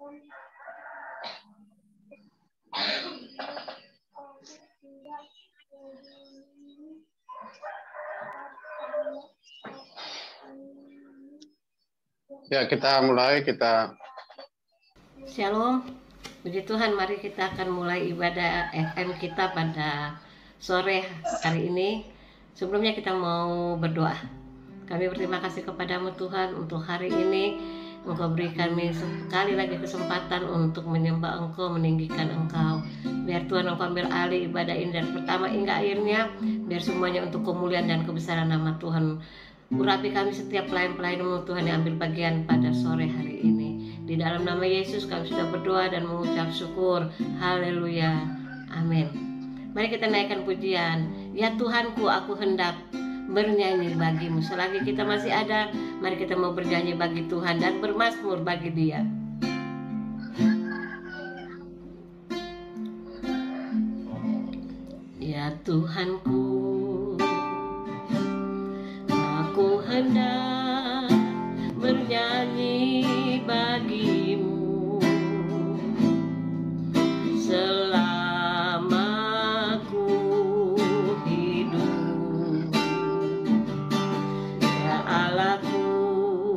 Ya, kita mulai, Shalom, puji Tuhan, mari kita akan mulai ibadah FM kita pada sore hari ini. Sebelumnya kita mau berdoa. Kami berterima kasih kepadamu Tuhan untuk hari ini. Engkau beri kami sekali lagi kesempatan untuk menyembah Engkau, meninggikan Engkau. Biar Tuhan Engkau ambil alih ibadah ini dari pertama hingga akhirnya. Biar semuanya untuk kemuliaan dan kebesaran nama Tuhan. Urapi kami setiap pelayan-pelayan-Mu Tuhan yang ambil bagian pada sore hari ini. Di dalam nama Yesus kami sudah berdoa dan mengucap syukur. Haleluya. Amin. Mari kita naikkan pujian. Ya Tuhanku, aku hendak bernyanyi bagimu. Selagi kita masih ada, mari kita mau bernyanyi bagi Tuhan dan bermazmur bagi Dia. Ya Tuhanku, aku hendak bernyanyi bagimu selama ku hidup. Ya Allahku,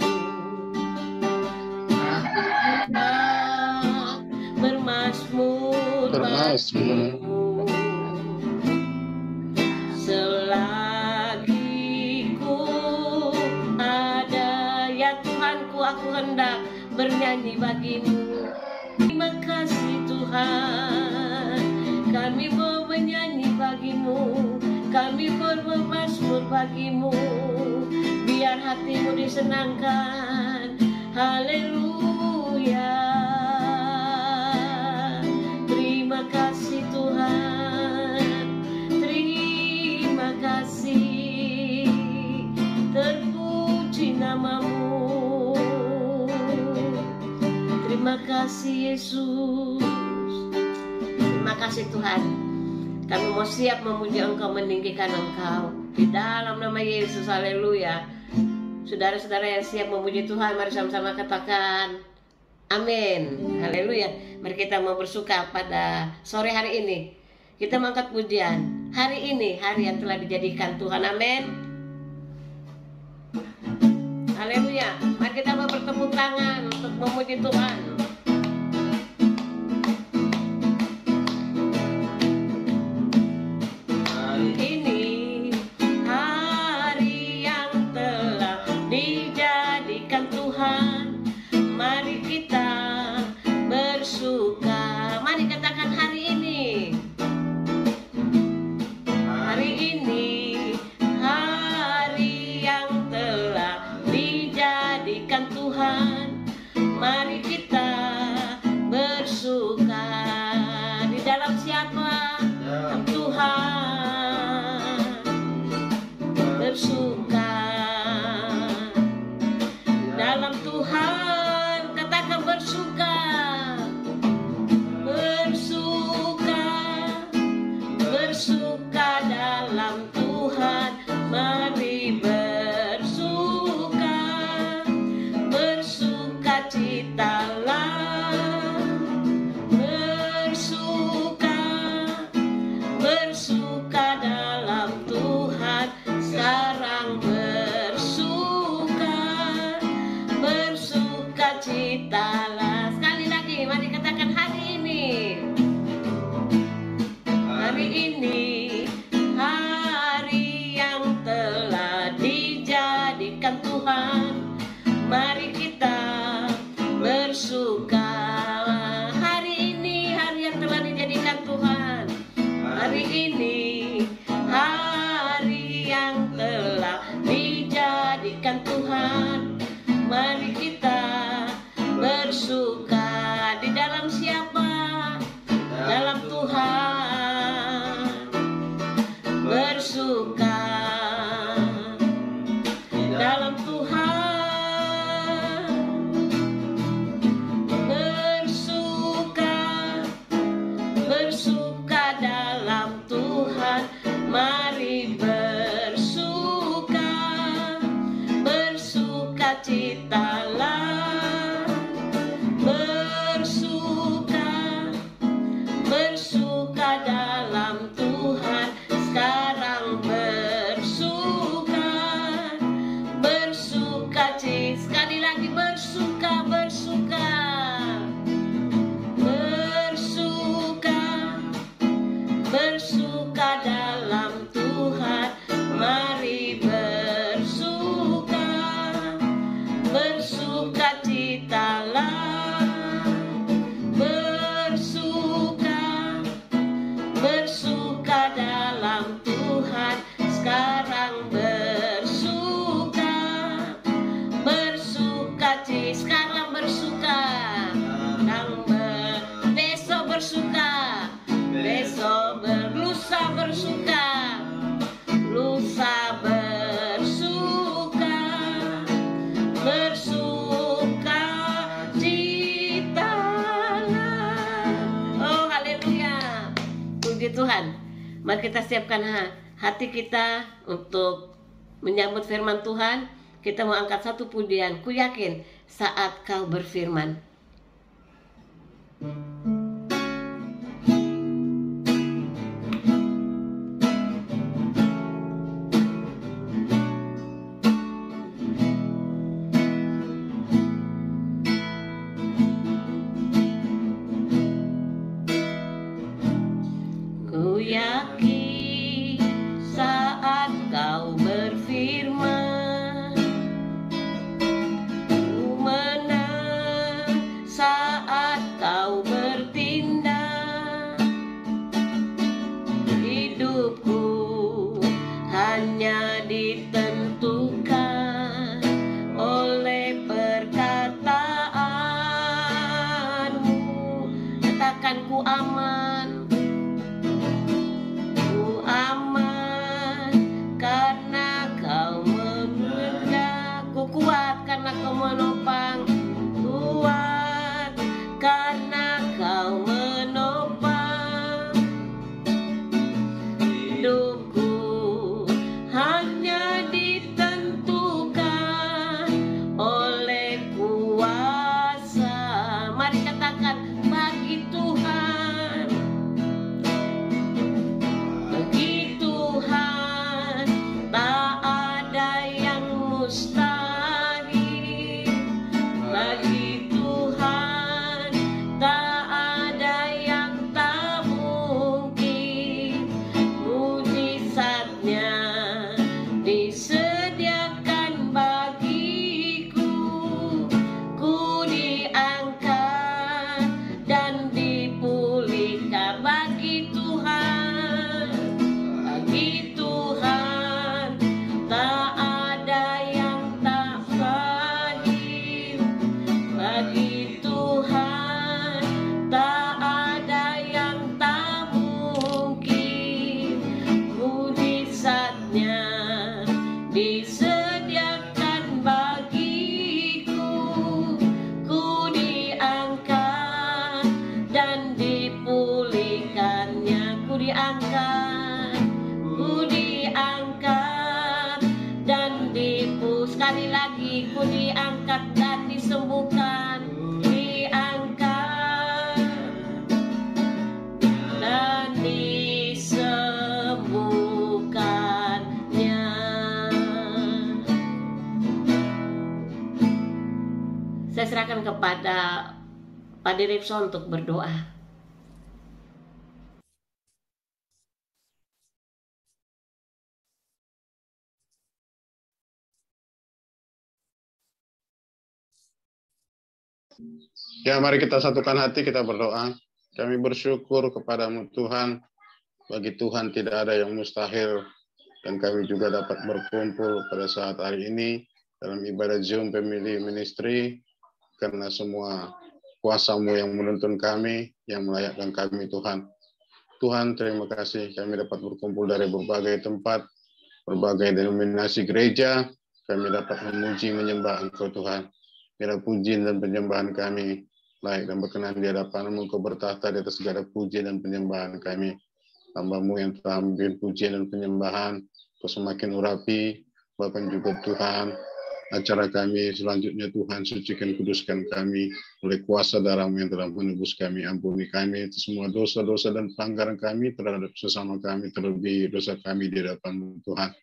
aku hendak bermazmur bagimu selagi ku ada. Ya Tuhanku, aku hendak bernyanyi bagimu. Terima kasih Tuhan, kami mau menyanyi bagimu, kami bermazmur bagimu, biar hatimu disenangkan. Haleluya. Terima kasih Tuhan, terima kasih, terpuji namamu. Terima kasih Yesus. Terima kasih Tuhan, kami mau siap memuji Engkau, meninggikan Engkau di dalam nama Yesus. Haleluya. Saudara-saudara yang siap memuji Tuhan, mari sama-sama katakan amin. Haleluya. Mari kita mau bersuka pada sore hari ini. Kita mengangkat pujian. Hari ini hari yang telah dijadikan Tuhan. Amin. Haleluya. Mari kita mau bertepuk tangan untuk memuji Tuhan. Hari ini hari yang telah dijadikan Tuhan. Mari kita bersuka. Mari katakan hari ini. Hari ini hari yang telah dijadikan Tuhan. Mari kita bersuka. Di dalam siapa? Dalam Tuhan. Bersuka dalam Tuhan. Katakan bersuka. Bersuka, bersuka dalam Tuhan. Mari bersuka, bersuka citalah. Bersuka, bersuka dalam Tuhan. Sekarang bersuka, bersuka citalah. Sekali lagi, mari katakan hari ini. Hari ini hari yang telah dijadikan Tuhan. Mari kita bersuka. Hari ini hari yang telah dijadikan Tuhan. Hari ini hari yang telah dijadikan Tuhan. Mari kita bersuka. Di dalam siapa? Dalam Tuhan. Bersuka dalam Tuhan. Bersuka, bersuka dalam Tuhan. Mari bersuka, bersuka citalah. Puji Tuhan. Mari kita siapkan hati kita untuk menyambut firman Tuhan. Kita mau angkat satu pujian. Ku yakin saat kau berfirman. Ku yakin saat kau berfirman, ku menang saat kau bertindak. Hidupku hanya ditentukan oleh perkataanmu. Katakan ku aman, ku aman karena kau memelihara. Ku kuat karena kau menopang, kuat karena kau menopang. Hidupku hanya ditentukan oleh kuasa. Mari katakan, bagi Tuhan, bagi Tuhan tak ada yang mustahil. Bagi Tuhan tak ada yang tak mungkin. Mujizatnya disediakan bagiku. Ku diangkat dan dipulihkan. Bagi Tuhan, bagi Tuhan tak ada yang tak mustahil. Bagi Tuhan tak ada yang tak mungkin. Mujizatnya disediakan bagiku. Ku diangkat dan dipulihkannya. Ku diangkat, ku diangkat dan sekali lagi, ku diangkat dan disembuhkan. Diangkat dan disembuhkannya. Saya serahkan kepada Pak Direkson untuk berdoa. Ya, mari kita satukan hati, kita berdoa. Kami bersyukur kepadamu Tuhan. Bagi Tuhan tidak ada yang mustahil. Dan kami juga dapat berkumpul pada saat hari ini dalam ibadah Zoom Family Ministry. Karena semua kuasa-Mu yang menuntun kami, yang melayakkan kami Tuhan. Tuhan, terima kasih kami dapat berkumpul dari berbagai tempat, berbagai denominasi gereja. Kami dapat memuji menyembah Engkau Tuhan. Biarlah pujian dan penyembahan kami layak dan berkenan di hadapan-Mu. Engkau bertahta di atas segala pujian dan penyembahan kami. Hamba-Mu yang telah memberi pujian dan penyembahan, Kau semakin urapi, bahkan juga Tuhan, acara kami selanjutnya Tuhan, sucikan kuduskan kami oleh kuasa darah-Mu yang telah menebus kami. Ampuni kami semua dosa-dosa dan pelanggaran kami terhadap sesama kami, terlebih dosa kami di hadapan-Mu Tuhan.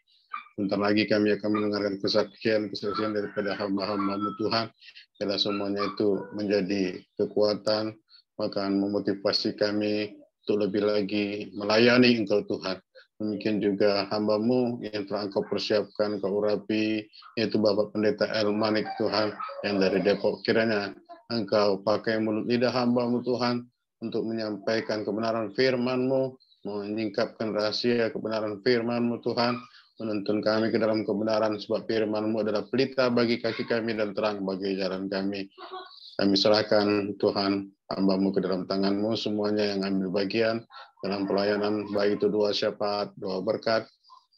Bentar lagi kami akan mendengarkan kesaksian daripada hamba-hamba-Mu Tuhan. Biarlah semuanya itu menjadi kekuatan, bahkan memotivasi kami untuk lebih lagi melayani Engkau Tuhan. Demikian juga hamba-Mu yang telah Engkau persiapkan, Engkau urapi, yaitu Bapak Pendeta Elmanik Tuhan, yang dari Depok. Kiranya Engkau pakai mulut lidah hamba-Mu Tuhan, untuk menyampaikan kebenaran firman-Mu, menyingkapkan rahasia kebenaran firman-Mu Tuhan, menuntun kami ke dalam kebenaran, sebab firman-Mu adalah pelita bagi kaki kami dan terang bagi jalan kami. Kami serahkan Tuhan hamba-Mu ke dalam tangan-Mu, semuanya yang ambil bagian dalam pelayanan, baik itu doa syafaat, doa berkat,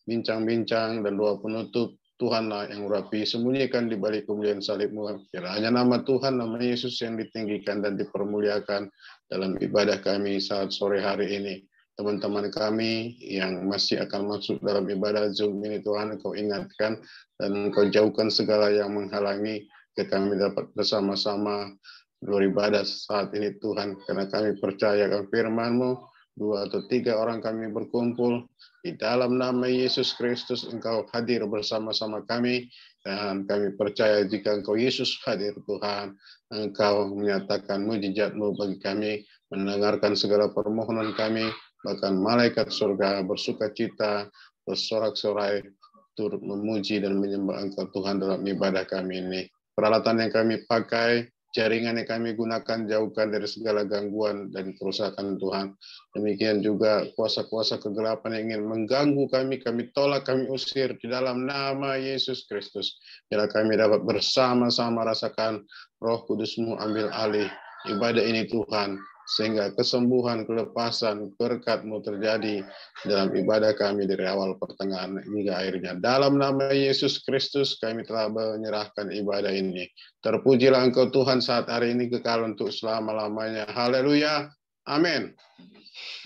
bincang-bincang, dan doa penutup. Tuhanlah yang urapi, sembunyikan di balik kemuliaan salib-Mu. Kiranya nama Tuhan, nama Yesus yang ditinggikan dan dipermuliakan dalam ibadah kami saat sore hari ini. teman-teman kami yang masih akan masuk dalam ibadah Zoom ini, Tuhan, Engkau ingatkan dan Engkau jauhkan segala yang menghalangi kami dapat bersama-sama beribadah saat ini, Tuhan, karena kami percaya akan firman-Mu, 2 atau 3 orang kami berkumpul di dalam nama Yesus Kristus, Engkau hadir bersama-sama kami, dan kami percaya jika Engkau Yesus hadir, Tuhan, Engkau menyatakan mujizat-Mu bagi kami, mendengarkan segala permohonan kami, bahkan malaikat surga bersuka cita, bersorak-sorai, turut memuji dan menyembah Engkau, Tuhan, dalam ibadah kami ini. Peralatan yang kami pakai, jaringan yang kami gunakan, jauhkan dari segala gangguan dan kerusakan, Tuhan. Demikian juga kuasa-kuasa kegelapan yang ingin mengganggu kami tolak, kami usir di dalam nama Yesus Kristus. Biarlah kami dapat bersama-sama rasakan Roh Kudus-Mu ambil alih ibadah ini, Tuhan, sehingga kesembuhan, kelepasan, berkat-Mu terjadi dalam ibadah kami dari awal, pertengahan, hingga akhirnya. Dalam nama Yesus Kristus kami telah menyerahkan ibadah ini. Terpujilah Engkau Tuhan saat hari ini kekal untuk selama-lamanya. Haleluya. Amin.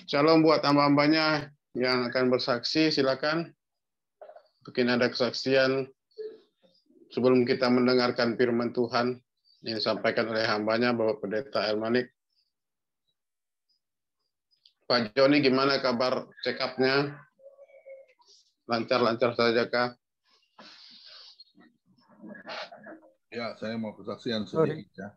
Shalom buat hamba-hambanya yang akan bersaksi, silakan. Mungkin ada kesaksian sebelum kita mendengarkan firman Tuhan yang disampaikan oleh hambanya, Bapak Pendeta Elmanik. Pak Joni, gimana kabar check-up-nya? Lancar-lancar saja kah? Ya, saya mau kesaksian sedikit ya.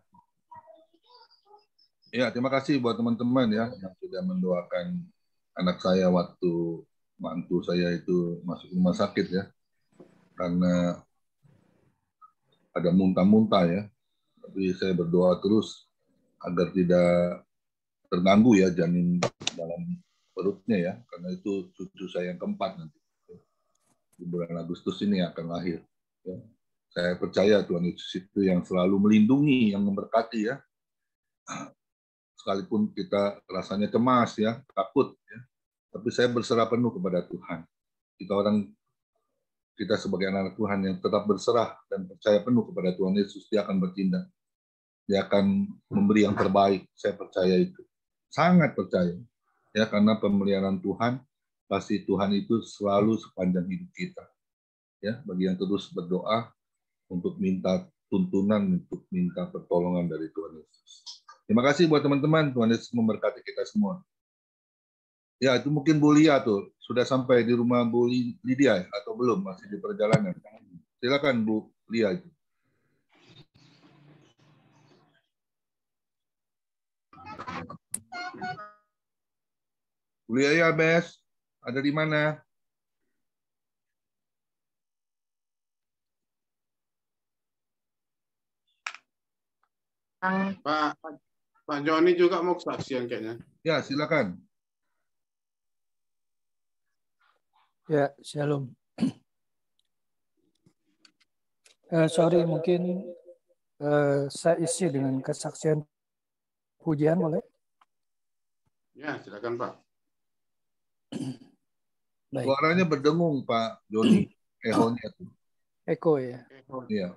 Ya, terima kasih buat teman-teman ya yang sudah mendoakan anak saya waktu mantu saya itu masuk rumah sakit ya. Karena ada muntah-muntah ya. Tapi saya berdoa terus agar tidak terganggu ya janin dalam perutnya ya. Karena itu cucu saya yang keempat nanti. Di bulan Agustus ini akan lahir. Ya. Saya percaya Tuhan Yesus itu yang selalu melindungi, yang memberkati ya. Sekalipun kita rasanya cemas ya, takut ya. Tapi saya berserah penuh kepada Tuhan. Kita sebagai anak Tuhan yang tetap berserah dan percaya penuh kepada Tuhan Yesus, dia akan bertindak. Dia akan memberi yang terbaik. Saya percaya itu. Sangat percaya. Ya, karena pemeliharaan Tuhan, pasti Tuhan itu selalu sepanjang hidup kita. Ya, bagi yang terus berdoa untuk minta tuntunan, untuk minta pertolongan dari Tuhan Yesus. Terima kasih buat teman-teman. Tuhan Yesus memberkati kita semua. Ya, itu mungkin Bu Lia tuh. Sudah sampai di rumah Bu Lydia ya? Atau belum? Masih di perjalanan. Silakan Bu Lia itu. Bu Lia ya, Bes. Ada di mana? Pak Joni juga mau kesaksian kayaknya. Ya, silakan. Ya, shalom. Sorry, mungkin saya isi dengan kesaksian pujian, boleh? Ya, silakan Pak. Baik. Suaranya berdengung Pak Joni. Ehonya tuh. Eko ya. Iya.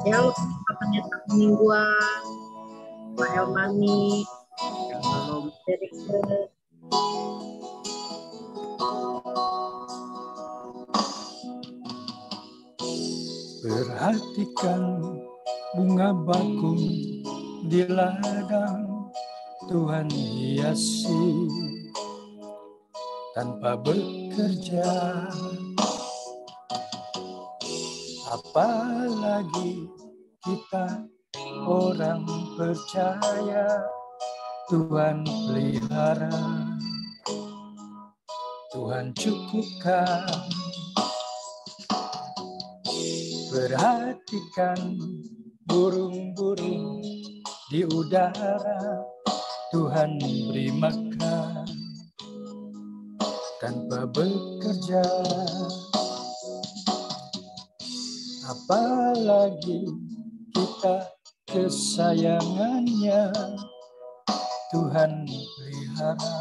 Ya, pendeta mingguan, Pak Elmani, Shalom Derek. Perhatikan bunga bakung di ladang, Tuhan hiasi tanpa bekerja. Apalagi kita orang percaya, Tuhan pelihara, Tuhan cukupkan. Perhatikan burung-burung di udara, Tuhan beri makan tanpa bekerja. Apalagi kita kesayangannya, Tuhan pelihara,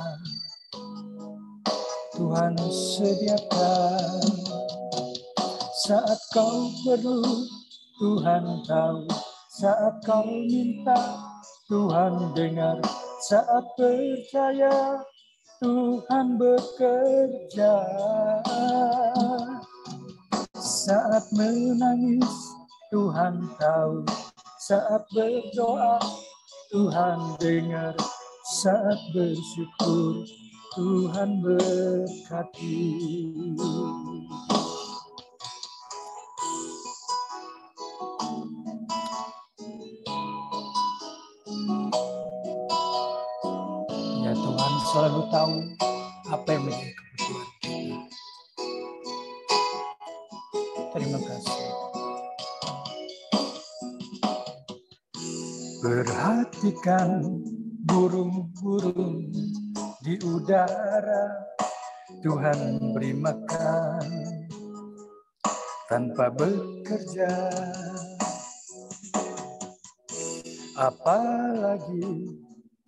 Tuhan sediakan. saat kau perlu, Tuhan tahu. Saat kau minta, Tuhan dengar. Saat percaya, Tuhan bekerja. Saat menangis, Tuhan tahu. Saat berdoa, Tuhan dengar. Saat bersyukur, Tuhan berkati. Ya Tuhan selalu tahu apa yang menjadi kebutuhan kita. Terima kasih. Perhatikan burung-burung di udara, Tuhan beri makan tanpa bekerja. Apalagi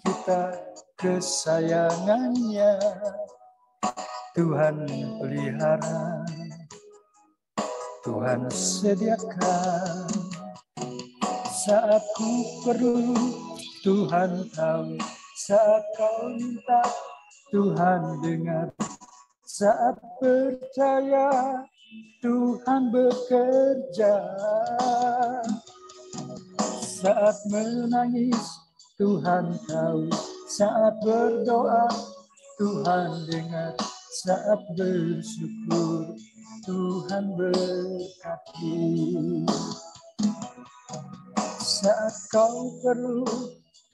kita kesayangannya, Tuhan pelihara, Tuhan sediakan. Saat ku perlu, Tuhan tahu. Saat kau minta, Tuhan dengar. Saat percaya, Tuhan bekerja. Saat menangis, Tuhan tahu. Saat berdoa, Tuhan dengar. Saat bersyukur, Tuhan berkati. Saat kau perlu,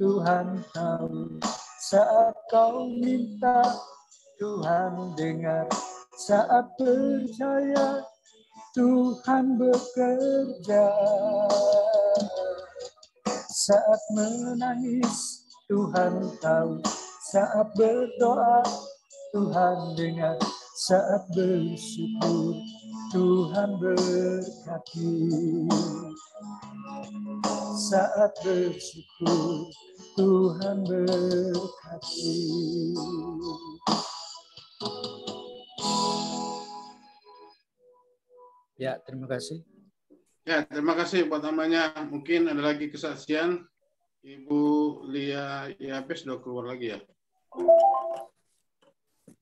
Tuhan tahu. Saat kau minta, Tuhan dengar. Saat percaya, Tuhan bekerja. Saat menangis, Tuhan tahu. Saat berdoa, Tuhan dengar. Saat bersyukur, Tuhan berkati. Saat bersyukur, Tuhan berkati. Ya, terima kasih. Ya, terima kasih buat namanya. Mungkin ada lagi kesaksian. Ibu Lia Yapes sudah keluar lagi ya?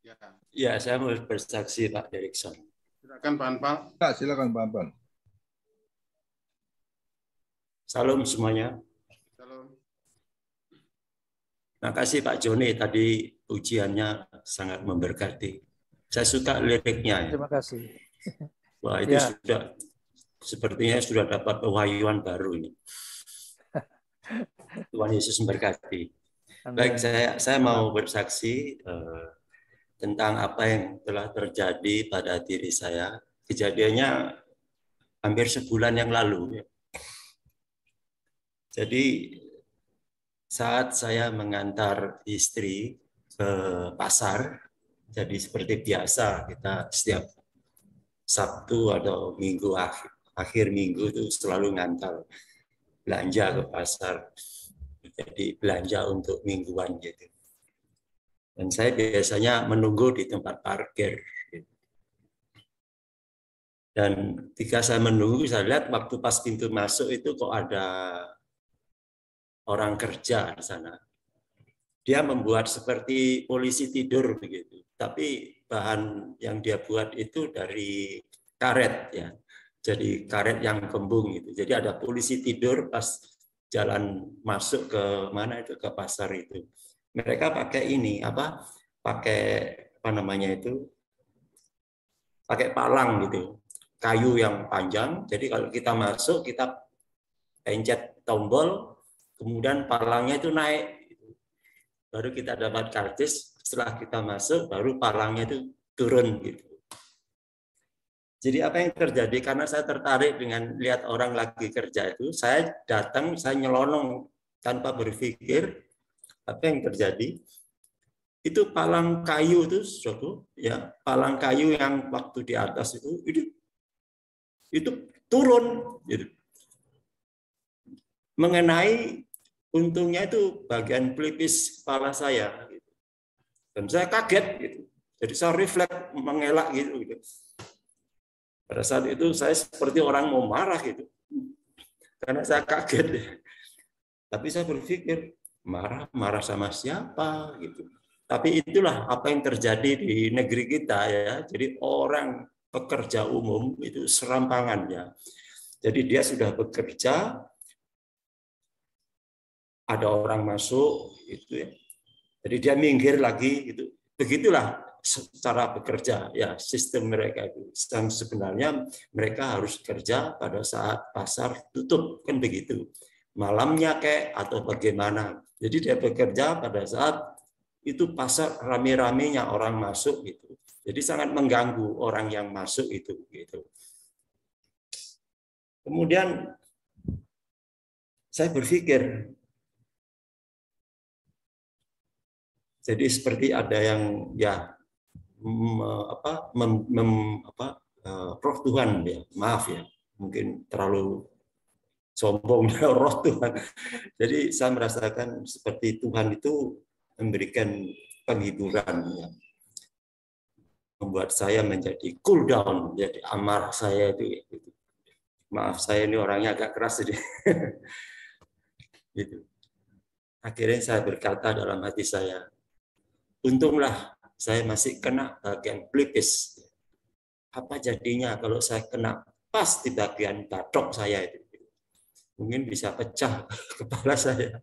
Ya. Ya, saya mau bersaksi Pak Derikson. Silakan Pak Anpal. Ya, silakan Pak Anpal. Salam semuanya. Salam. Terima kasih Pak Joni, tadi pujiannya sangat memberkati. Saya suka liriknya. Terima kasih. Wah, itu Ya. sepertinya sudah dapat pewahyuan baru ini. Tuhan Yesus memberkati. Amin. Baik, saya mau bersaksi tentang apa yang telah terjadi pada diri saya. Kejadiannya hampir sebulan yang lalu. Jadi saat saya mengantar istri ke pasar, jadi seperti biasa kita setiap Sabtu atau Minggu akhir minggu itu selalu ngantar belanja ke pasar. Jadi belanja untuk mingguan gitu. Dan saya biasanya menunggu di tempat parkir. Gitu. Dan ketika saya menunggu, saya lihat waktu pas pintu masuk itu kok ada orang kerja di sana. Dia membuat seperti polisi tidur begitu. Tapi bahan yang dia buat itu dari karet ya. Jadi karet yang kembung gitu. Jadi ada polisi tidur pas jalan masuk ke mana itu, ke pasar itu. Mereka pakai ini pakai namanya itu? Pakai palang gitu. Kayu yang panjang. Jadi kalau kita masuk, kita pencet tombol, kemudian palangnya itu naik. Baru kita dapat karcis, setelah kita masuk, baru palangnya itu turun gitu. Jadi apa yang terjadi, karena saya tertarik dengan lihat orang lagi kerja itu, saya datang, saya nyelonong tanpa berpikir apa yang terjadi. Itu palang kayu itu, suatu ya, palang kayu yang waktu di atas itu turun gitu. Mengenai untungnya itu bagian pelipis kepala saya gitu. Dan saya kaget gitu. Jadi saya refleks mengelak gitu. Pada saat itu saya seperti orang mau marah gitu. Karena saya kaget. Tapi saya berpikir, marah sama siapa gitu. Tapi itulah apa yang terjadi di negeri kita ya. Jadi orang pekerja umum itu serampangannya. Jadi dia sudah bekerja, ada orang masuk itu ya. Jadi dia minggir lagi gitu. Begitulah cara bekerja ya, sistem mereka itu. Dan sebenarnya mereka harus kerja pada saat pasar tutup, kan begitu. Malamnya kayak atau bagaimana. Jadi dia bekerja pada saat itu pasar rame-ramenya orang masuk gitu. Jadi sangat mengganggu orang yang masuk itu gitu. Kemudian saya berpikir, jadi seperti ada yang ya roh Tuhan ya, maaf ya, mungkin terlalu sombong roh Tuhan. Jadi saya merasakan seperti Tuhan itu memberikan penghiburan ya. Membuat saya menjadi cool down, jadi amarah saya itu gitu. Maaf saya ini orangnya agak keras jadi. Gitu. Akhirnya saya berkata dalam hati saya, untunglah saya masih kena bagian pelipis. Apa jadinya kalau saya kena pas di bagian batok saya itu? Mungkin bisa pecah kepala saya.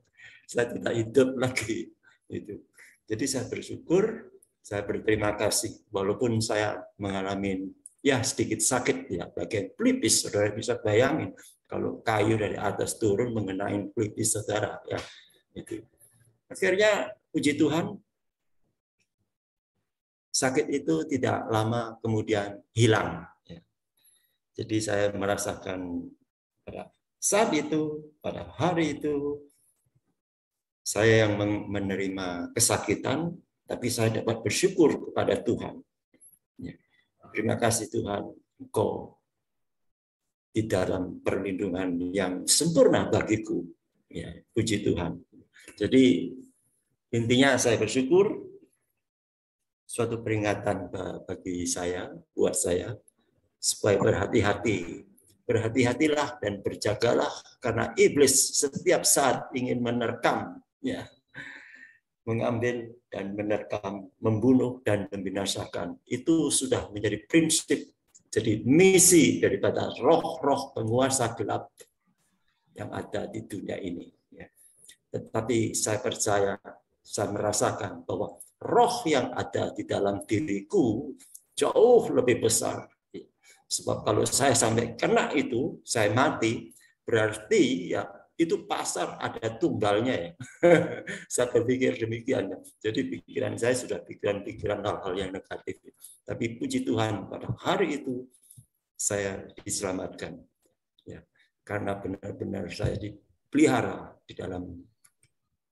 Saya tidak hidup lagi. Itu. Jadi saya bersyukur, saya berterima kasih. Walaupun saya mengalami ya sedikit sakit ya bagian pelipis, saudara bisa bayangin kalau kayu dari atas turun mengenai pelipis saudara ya. Itu. Akhirnya puji Tuhan, sakit itu tidak lama kemudian hilang. Jadi saya merasakan pada saat itu, pada hari itu, saya yang menerima kesakitan, tapi saya dapat bersyukur kepada Tuhan. Terima kasih Tuhan, Engkau di dalam perlindungan yang sempurna bagiku. Ya, puji Tuhan. Jadi intinya saya bersyukur, suatu peringatan bagi saya, buat saya, supaya berhati-hati. Berhati-hatilah dan berjagalah, karena iblis setiap saat ingin menerkam, ya, mengambil dan menerkam, membunuh dan membinasakan. Itu sudah menjadi prinsip, jadi misi daripada roh-roh penguasa gelap yang ada di dunia ini. Ya. Tetapi saya percaya, saya merasakan bahwa roh yang ada di dalam diriku jauh lebih besar. Sebab kalau saya sampai kena itu, saya mati, berarti ya itu pasar ada tumbalnya ya. Saya berpikir demikian. Jadi pikiran saya sudah pikiran-pikiran hal-hal yang negatif. Tapi puji Tuhan pada hari itu saya diselamatkan. Ya, karena benar-benar saya dipelihara di dalam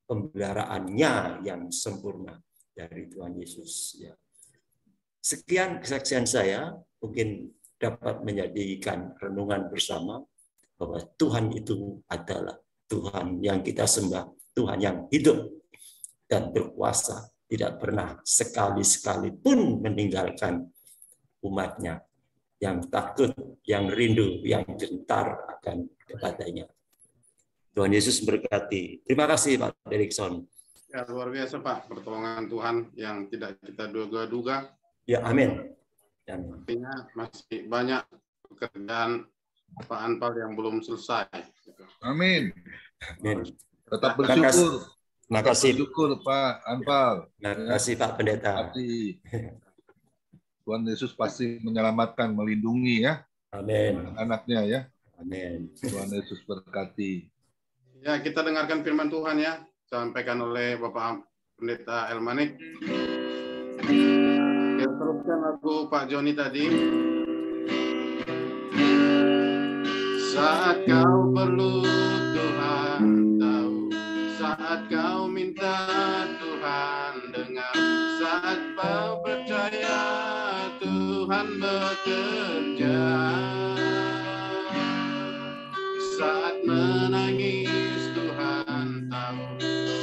pemeliharaannya yang sempurna dari Tuhan Yesus. Ya. Sekian kesaksian saya, mungkin dapat menjadikan renungan bersama bahwa Tuhan itu adalah Tuhan yang kita sembah, Tuhan yang hidup dan berkuasa, tidak pernah sekali-sekali pun meninggalkan umatnya yang takut, yang rindu, yang gentar akan kepadanya. Tuhan Yesus berkati. Terima kasih Pak Derikson. Ya, luar biasa Pak, pertolongan Tuhan yang tidak kita duga-duga. Ya, amin. Artinya masih banyak pekerjaan Pak Anpal yang belum selesai. Amin. Amin. Tetap bersyukur. Terima kasih. Bersyukur Pak Anpal. Terima kasih Pak Pendeta. Tuhan Yesus pasti menyelamatkan, melindungi ya. Amin. Anaknya ya. Amin. Tuhan Yesus berkati. Ya, kita dengarkan firman Tuhan ya, sampaikan oleh Bapak Pendeta Elmanik. Kita teruskan lagu Pak Joni tadi. Saat kau perlu Tuhan tahu, saat kau minta Tuhan dengar, saat kau percaya Tuhan bekerja, saat menangis Tuhan tahu,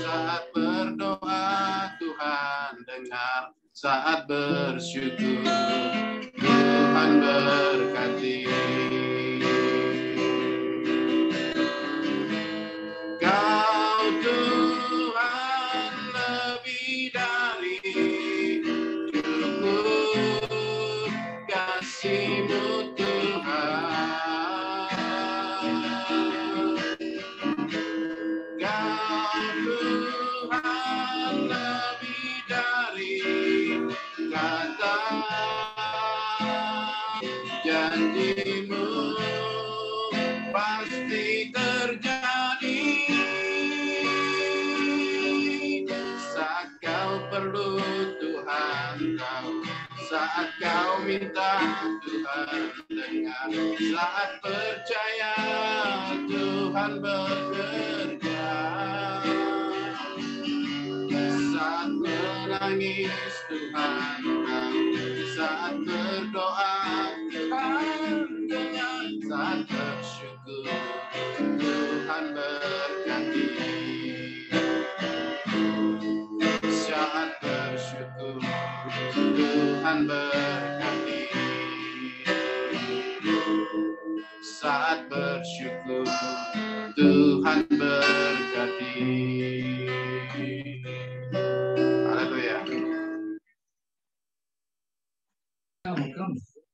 saat berdoa Tuhan dengar, saat bersyukur Tuhan Tuhan berkati. Kau Tuhan lebih dari cukup, kasih-Mu Tuhan. Kau Tuhan lebih dari kata, janji-Mu pasti terjadi. Saat kau perlu Tuhan tahu, saat kau minta Tuhan dengar, saat percaya Tuhan bekerja, saat menangis Tuhan tahu, saat berdoa Tuhan dengar, saat bersyukur Tuhan berkati. Saat bersyukur Tuhan berkati. Saat bersyukur Tuhan berkati. Haleluya.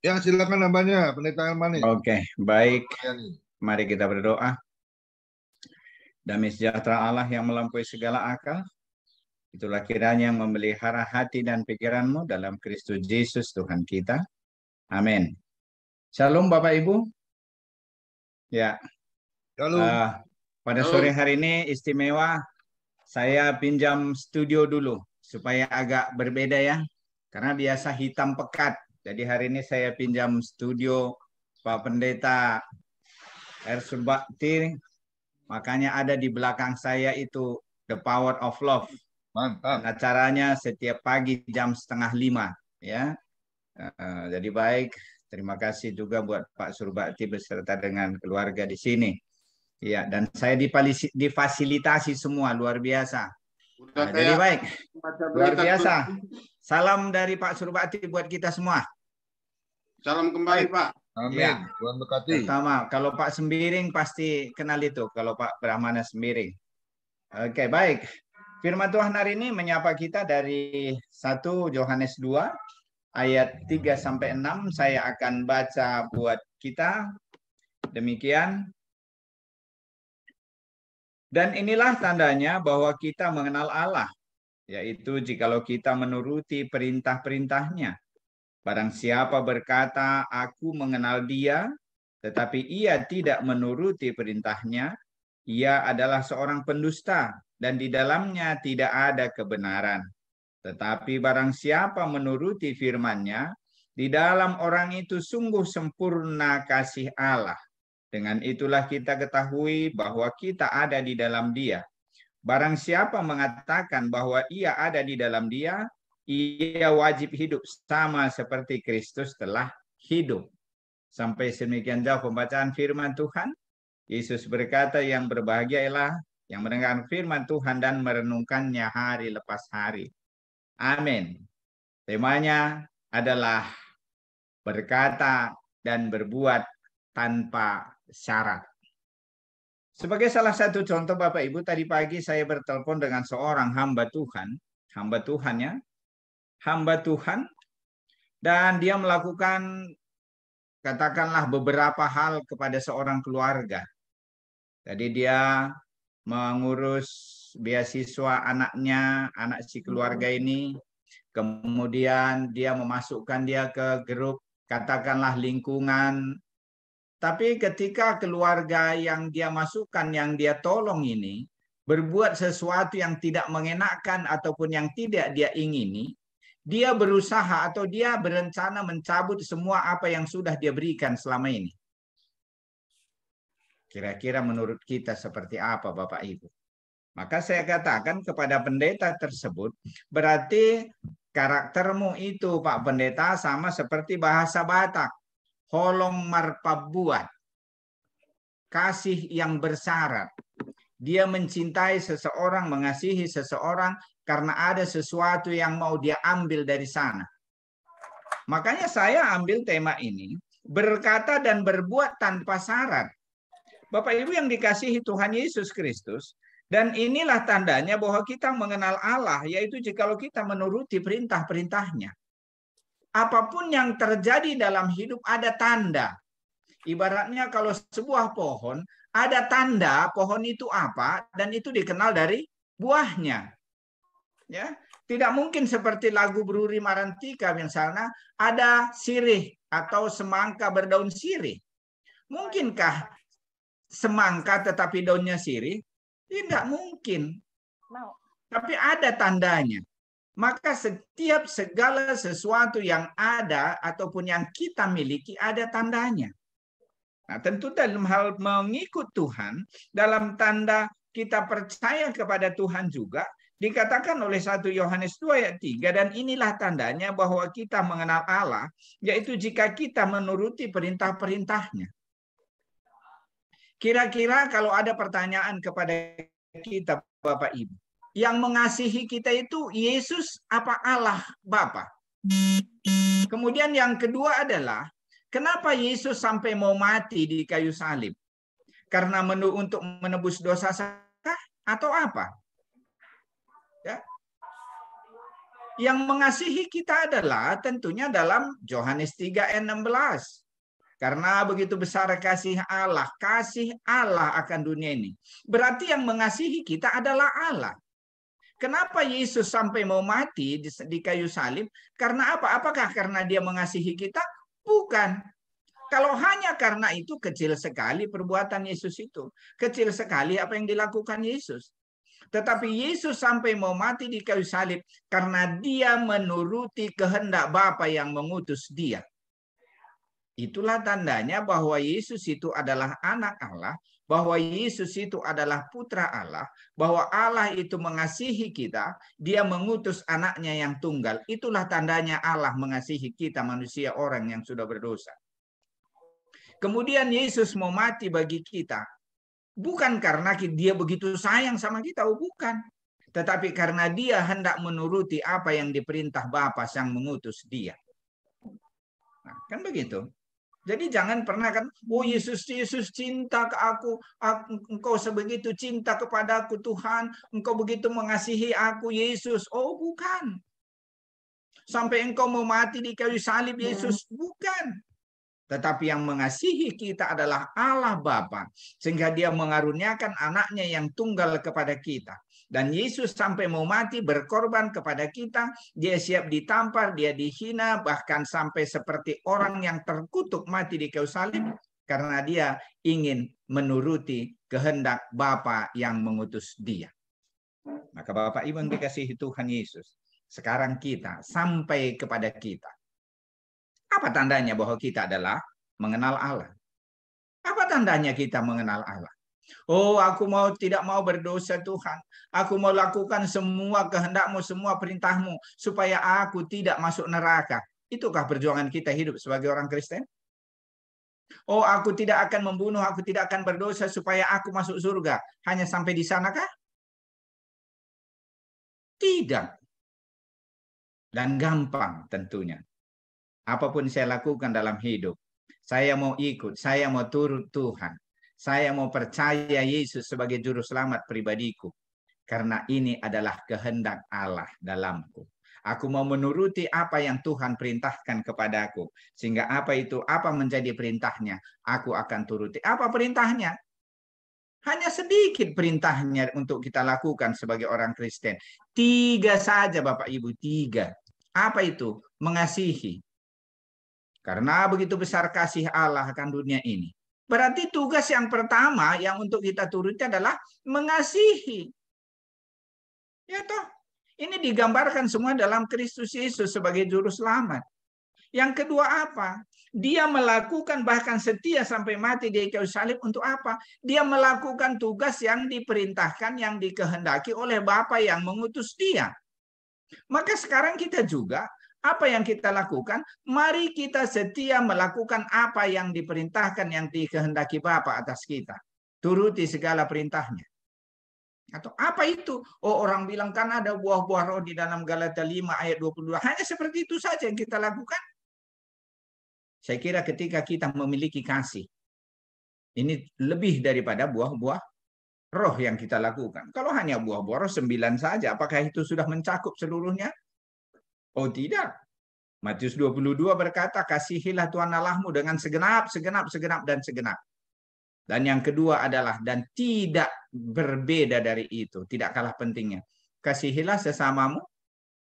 Ya, silakan nambahnya, Pendeta Elmani. Oke, baik. Mari kita berdoa. Damai sejahtera Allah yang melampaui segala akal, itulah kiranya yang memelihara hati dan pikiranmu dalam Kristus Yesus Tuhan kita. Amin. Shalom Bapak Ibu. Ya. Shalom. Pada sore hari ini istimewa, saya pinjam studio dulu supaya agak berbeda ya. Karena biasa hitam pekat. Jadi hari ini saya pinjam studio Pak Pendeta Ersul Bakti. Makanya ada di belakang saya itu The Power of Love. Mantap. Dan acaranya setiap pagi jam 4:30 ya. Jadi baik. Terima kasih juga buat Pak Surbakti beserta dengan keluarga di sini. Ya, dan saya difasilitasi semua luar biasa. Jadi baik. Luar biasa. Salam dari Pak Surbakti buat kita semua. Salam kembali Pak. Amin. Ya. Tuhan berkati. Pertama, kalau Pak Sembiring pasti kenal itu. Kalau Pak Brahmana Sembiring. Oke, baik. Firman Tuhan hari ini menyapa kita dari 1 Yohanes 2 ayat 3-6. Saya akan baca buat kita. Demikian. Dan inilah tandanya bahwa kita mengenal Allah, yaitu jikalau kita menuruti perintah-perintahnya. Barang siapa berkata, aku mengenal dia, tetapi ia tidak menuruti perintahnya, ia adalah seorang pendusta, dan di dalamnya tidak ada kebenaran. Tetapi barang siapa menuruti firman-Nya, di dalam orang itu sungguh sempurna kasih Allah. Dengan itulah kita ketahui bahwa kita ada di dalam Dia. Barang siapa mengatakan bahwa ia ada di dalam Dia, ia wajib hidup sama seperti Kristus telah hidup. Sampai sedemikian jauh pembacaan firman Tuhan. Yesus berkata, yang berbahagia ialah yang mendengarkan firman Tuhan dan merenungkannya hari lepas hari. Amin. Temanya adalah berkata dan berbuat tanpa syarat. Sebagai salah satu contoh Bapak Ibu, tadi pagi saya bertelepon dengan seorang hamba Tuhan ya, hamba Tuhan, dan dia melakukan katakanlah beberapa hal kepada seorang keluarga. Jadi dia mengurus beasiswa anaknya, anak si keluarga ini, kemudian dia memasukkan dia ke grup katakanlah lingkungan. Tapi ketika keluarga yang dia masukkan, yang dia tolong ini, berbuat sesuatu yang tidak mengenakan ataupun yang tidak dia ingini, dia berusaha atau dia berencana mencabut semua apa yang sudah dia berikan selama ini. Kira-kira menurut kita seperti apa Bapak Ibu? Maka saya katakan kepada pendeta tersebut, berarti karaktermu itu Pak Pendeta sama seperti bahasa Batak. Holong marpabuat, kasih yang bersyarat. Dia mencintai seseorang, mengasihi seseorang karena ada sesuatu yang mau dia ambil dari sana. Makanya saya ambil tema ini, berkata dan berbuat tanpa syarat. Bapak Ibu yang dikasihi Tuhan Yesus Kristus, dan inilah tandanya bahwa kita mengenal Allah, yaitu jikalau kita menuruti perintah-perintahnya. Apapun yang terjadi dalam hidup ada tanda. Ibaratnya kalau sebuah pohon, ada tanda pohon itu apa, dan itu dikenal dari buahnya. Ya, tidak mungkin seperti lagu Bruri Marantika misalnya, ada sirih atau semangka berdaun sirih. Mungkinkah semangka tetapi daunnya sirih? Tidak mungkin. Tapi ada tandanya. Maka setiap segala sesuatu yang ada ataupun yang kita miliki ada tandanya. Nah, tentu dalam hal mengikut Tuhan, dalam tanda kita percaya kepada Tuhan juga, dikatakan oleh 1 Yohanes 2 ayat 3, dan inilah tandanya bahwa kita mengenal Allah, yaitu jika kita menuruti perintah-perintahnya. Kira-kira kalau ada pertanyaan kepada kita, Bapak Ibu, yang mengasihi kita itu Yesus apa Allah Bapa? Kemudian yang kedua adalah, kenapa Yesus sampai mau mati di kayu salib? Karena untuk menebus dosa sah atau apa? Ya. Yang mengasihi kita adalah tentunya dalam Yohanes 3 ayat 16. Karena begitu besar kasih Allah akan dunia ini. Berarti yang mengasihi kita adalah Allah. Kenapa Yesus sampai mau mati di kayu salib? Karena apa? Apakah karena dia mengasihi kita? Bukan. Kalau hanya karena itu, kecil sekali perbuatan Yesus itu. Kecil sekali apa yang dilakukan Yesus. Tetapi Yesus sampai mau mati di kayu salib karena dia menuruti kehendak Bapa yang mengutus dia. Itulah tandanya bahwa Yesus itu adalah anak Allah, bahwa Yesus itu adalah putra Allah, bahwa Allah itu mengasihi kita, dia mengutus anaknya yang tunggal. Itulah tandanya Allah mengasihi kita manusia orang yang sudah berdosa. Kemudian Yesus mau mati bagi kita. Bukan karena dia begitu sayang sama kita, bukan. Tetapi karena dia hendak menuruti apa yang diperintah Bapa yang mengutus dia. Nah, kan begitu. Jadi jangan pernah kan, oh Yesus cinta ke aku, engkau sebegitu cinta kepadaku Tuhan, engkau begitu mengasihi aku Yesus. Oh bukan. Sampai engkau mau mati di kayu salib Yesus, bukan. Tetapi yang mengasihi kita adalah Allah Bapa, sehingga dia mengaruniakan anaknya yang tunggal kepada kita. Dan Yesus sampai mau mati berkorban kepada kita, dia siap ditampar, dia dihina, bahkan sampai seperti orang yang terkutuk mati di kayu salib, karena dia ingin menuruti kehendak Bapa yang mengutus dia. Maka Bapak Ibu yang dikasihi Tuhan Yesus, sekarang kita sampai kepada kita. Apa tandanya bahwa kita adalah mengenal Allah? Apa tandanya kita mengenal Allah? Oh, aku tidak mau berdosa Tuhan. Aku mau lakukan semua kehendak-Mu, semua perintah-Mu, supaya aku tidak masuk neraka. Itukah perjuangan kita hidup sebagai orang Kristen? Oh, aku tidak akan membunuh, aku tidak akan berdosa supaya aku masuk surga. Hanya sampai di sanakah? Tidak. Dan gampang tentunya. Apapun saya lakukan dalam hidup, saya mau ikut, saya mau turut Tuhan. Saya mau percaya Yesus sebagai juru selamat pribadiku. Karena ini adalah kehendak Allah dalamku. Aku mau menuruti apa yang Tuhan perintahkan kepadaku. Sehingga apa menjadi perintahnya, aku akan turuti. Apa perintahnya? Hanya sedikit perintahnya untuk kita lakukan sebagai orang Kristen. 3 saja Bapak Ibu, 3. Apa itu? Mengasihi. Karena begitu besar kasih Allah akan dunia ini. Berarti tugas yang pertama yang untuk kita turuti adalah mengasihi. Ya toh, ini digambarkan semua dalam Kristus Yesus sebagai juru selamat. Yang kedua apa? Dia melakukan bahkan setia sampai mati di kayu salib untuk apa? Dia melakukan tugas yang diperintahkan, yang dikehendaki oleh Bapa yang mengutus dia. Maka sekarang kita juga, apa yang kita lakukan? Mari kita setia melakukan apa yang diperintahkan, yang dikehendaki Bapa atas kita. Turuti segala perintahnya. Atau apa itu? Oh, orang bilang kan ada buah-buah roh di dalam Galatia 5 ayat 22. Hanya seperti itu saja yang kita lakukan. Saya kira ketika kita memiliki kasih, ini lebih daripada buah-buah roh yang kita lakukan. Kalau hanya buah-buah roh 9 saja, apakah itu sudah mencakup seluruhnya? Oh tidak. Matius 22 berkata, kasihilah Tuhan Allahmu dengan segenap, dan segenap. Dan yang kedua adalah, dan tidak berbeda dari itu, tidak kalah pentingnya. Kasihilah sesamamu,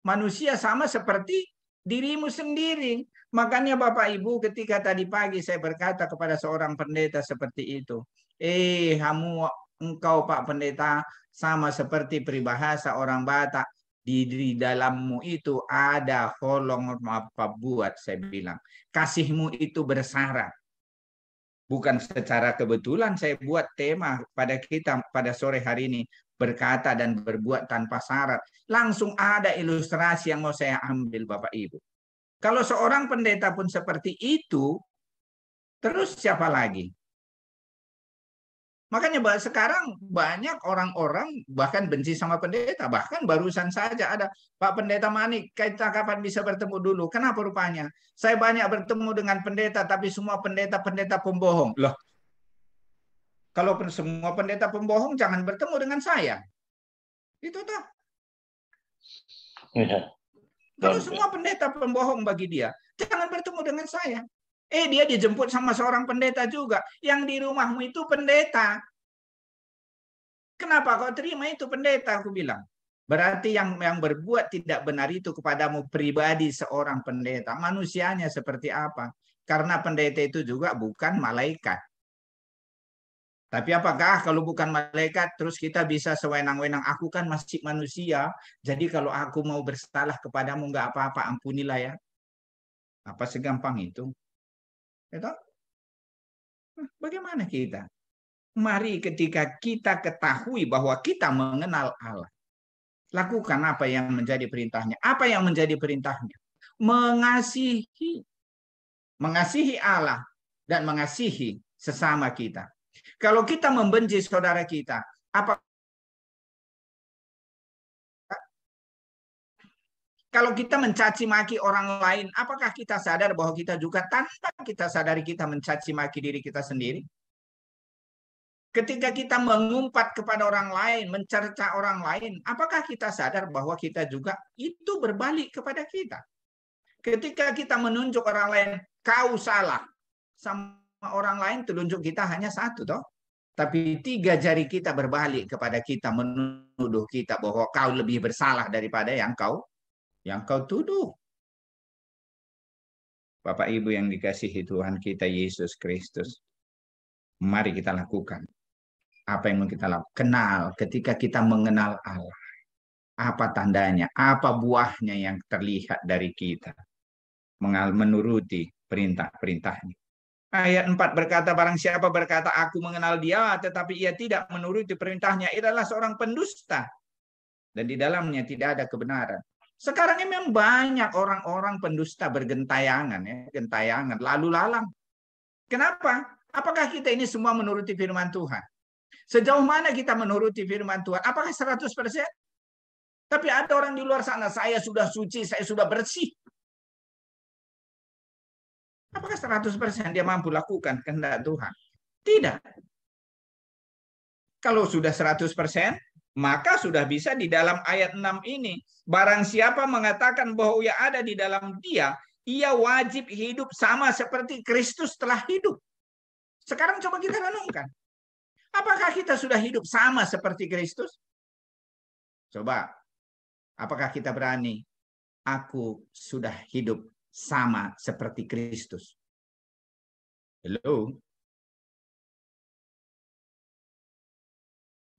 manusia sama seperti dirimu sendiri. Makanya Bapak Ibu, ketika tadi pagi saya berkata kepada seorang pendeta seperti itu, engkau Pak Pendeta sama seperti peribahasa orang Batak, di dalammu itu ada holong apa buat, saya bilang. Kasihmu itu bersyarat. Bukan secara kebetulan saya buat tema pada kita pada sore hari ini, berkata dan berbuat tanpa syarat. Langsung ada ilustrasi yang mau saya ambil Bapak Ibu. Kalau seorang pendeta pun seperti itu, terus siapa lagi? Makanya sekarang banyak orang-orang bahkan benci sama pendeta. Bahkan barusan saja ada, Pak Pendeta Manik, kita kapan bisa bertemu dulu? Kenapa rupanya? Saya banyak bertemu dengan pendeta, tapi semua pendeta-pendeta pembohong. Loh, kalau semua pendeta pembohong, jangan bertemu dengan saya. Itu toh. Ya. Kalau semua pendeta pembohong bagi dia, jangan bertemu dengan saya. Dia dijemput sama seorang pendeta juga. Yang di rumahmu itu pendeta. Kenapa kau terima itu pendeta? Aku bilang. Berarti yang berbuat tidak benar itu kepadamu pribadi seorang pendeta. Manusianya seperti apa? Karena pendeta itu juga bukan malaikat. Tapi apakah kalau bukan malaikat terus kita bisa sewenang-wenang? Aku kan masih manusia. Jadi kalau aku mau bersalah kepadamu nggak apa-apa, ampunilah ya. Apa segampang itu? Bagaimana kita? Mari ketika kita ketahui bahwa kita mengenal Allah, lakukan apa yang menjadi perintahnya. Apa yang menjadi perintahnya? Mengasihi Allah dan mengasihi sesama kita. Kalau kita membenci saudara kita, kalau kita mencaci maki orang lain, apakah kita sadar bahwa kita juga tanpa kita sadari kita mencaci maki diri kita sendiri? Ketika kita mengumpat kepada orang lain, mencerca orang lain, apakah kita sadar bahwa kita juga itu berbalik kepada kita? Ketika kita menunjuk orang lain, kau salah. Sama orang lain telunjuk kita hanya satu, toh. Tapi 3 jari kita berbalik kepada kita, menuduh kita bahwa kau lebih bersalah daripada yang kau tuduh. Bapak Ibu yang dikasihi Tuhan kita Yesus Kristus, mari kita lakukan apa yang mau kita lakukan. Kenal, ketika kita mengenal Allah, apa tandanya, apa buahnya yang terlihat dari kita menuruti perintah-perintahnya. Ayat 4 berkata, barang siapa berkata aku mengenal dia tetapi ia tidak menuruti perintahnya, ia adalah seorang pendusta dan di dalamnya tidak ada kebenaran. Sekarang ini memang banyak orang-orang pendusta bergentayangan, ya, gentayangan, lalu lalang. Kenapa? Apakah kita ini semua menuruti firman Tuhan? Sejauh mana kita menuruti firman Tuhan? Apakah 100%? Tapi ada orang di luar sana, saya sudah suci, saya sudah bersih. Apakah 100% dia mampu lakukan kehendak Tuhan? Tidak. Kalau sudah 100%, maka sudah bisa di dalam ayat 6 ini. Barang siapa mengatakan bahwa ia ada di dalam dia, ia wajib hidup sama seperti Kristus telah hidup. Sekarang coba kita renungkan. Apakah kita sudah hidup sama seperti Kristus? Coba. Apakah kita berani? Aku sudah hidup sama seperti Kristus. Hello?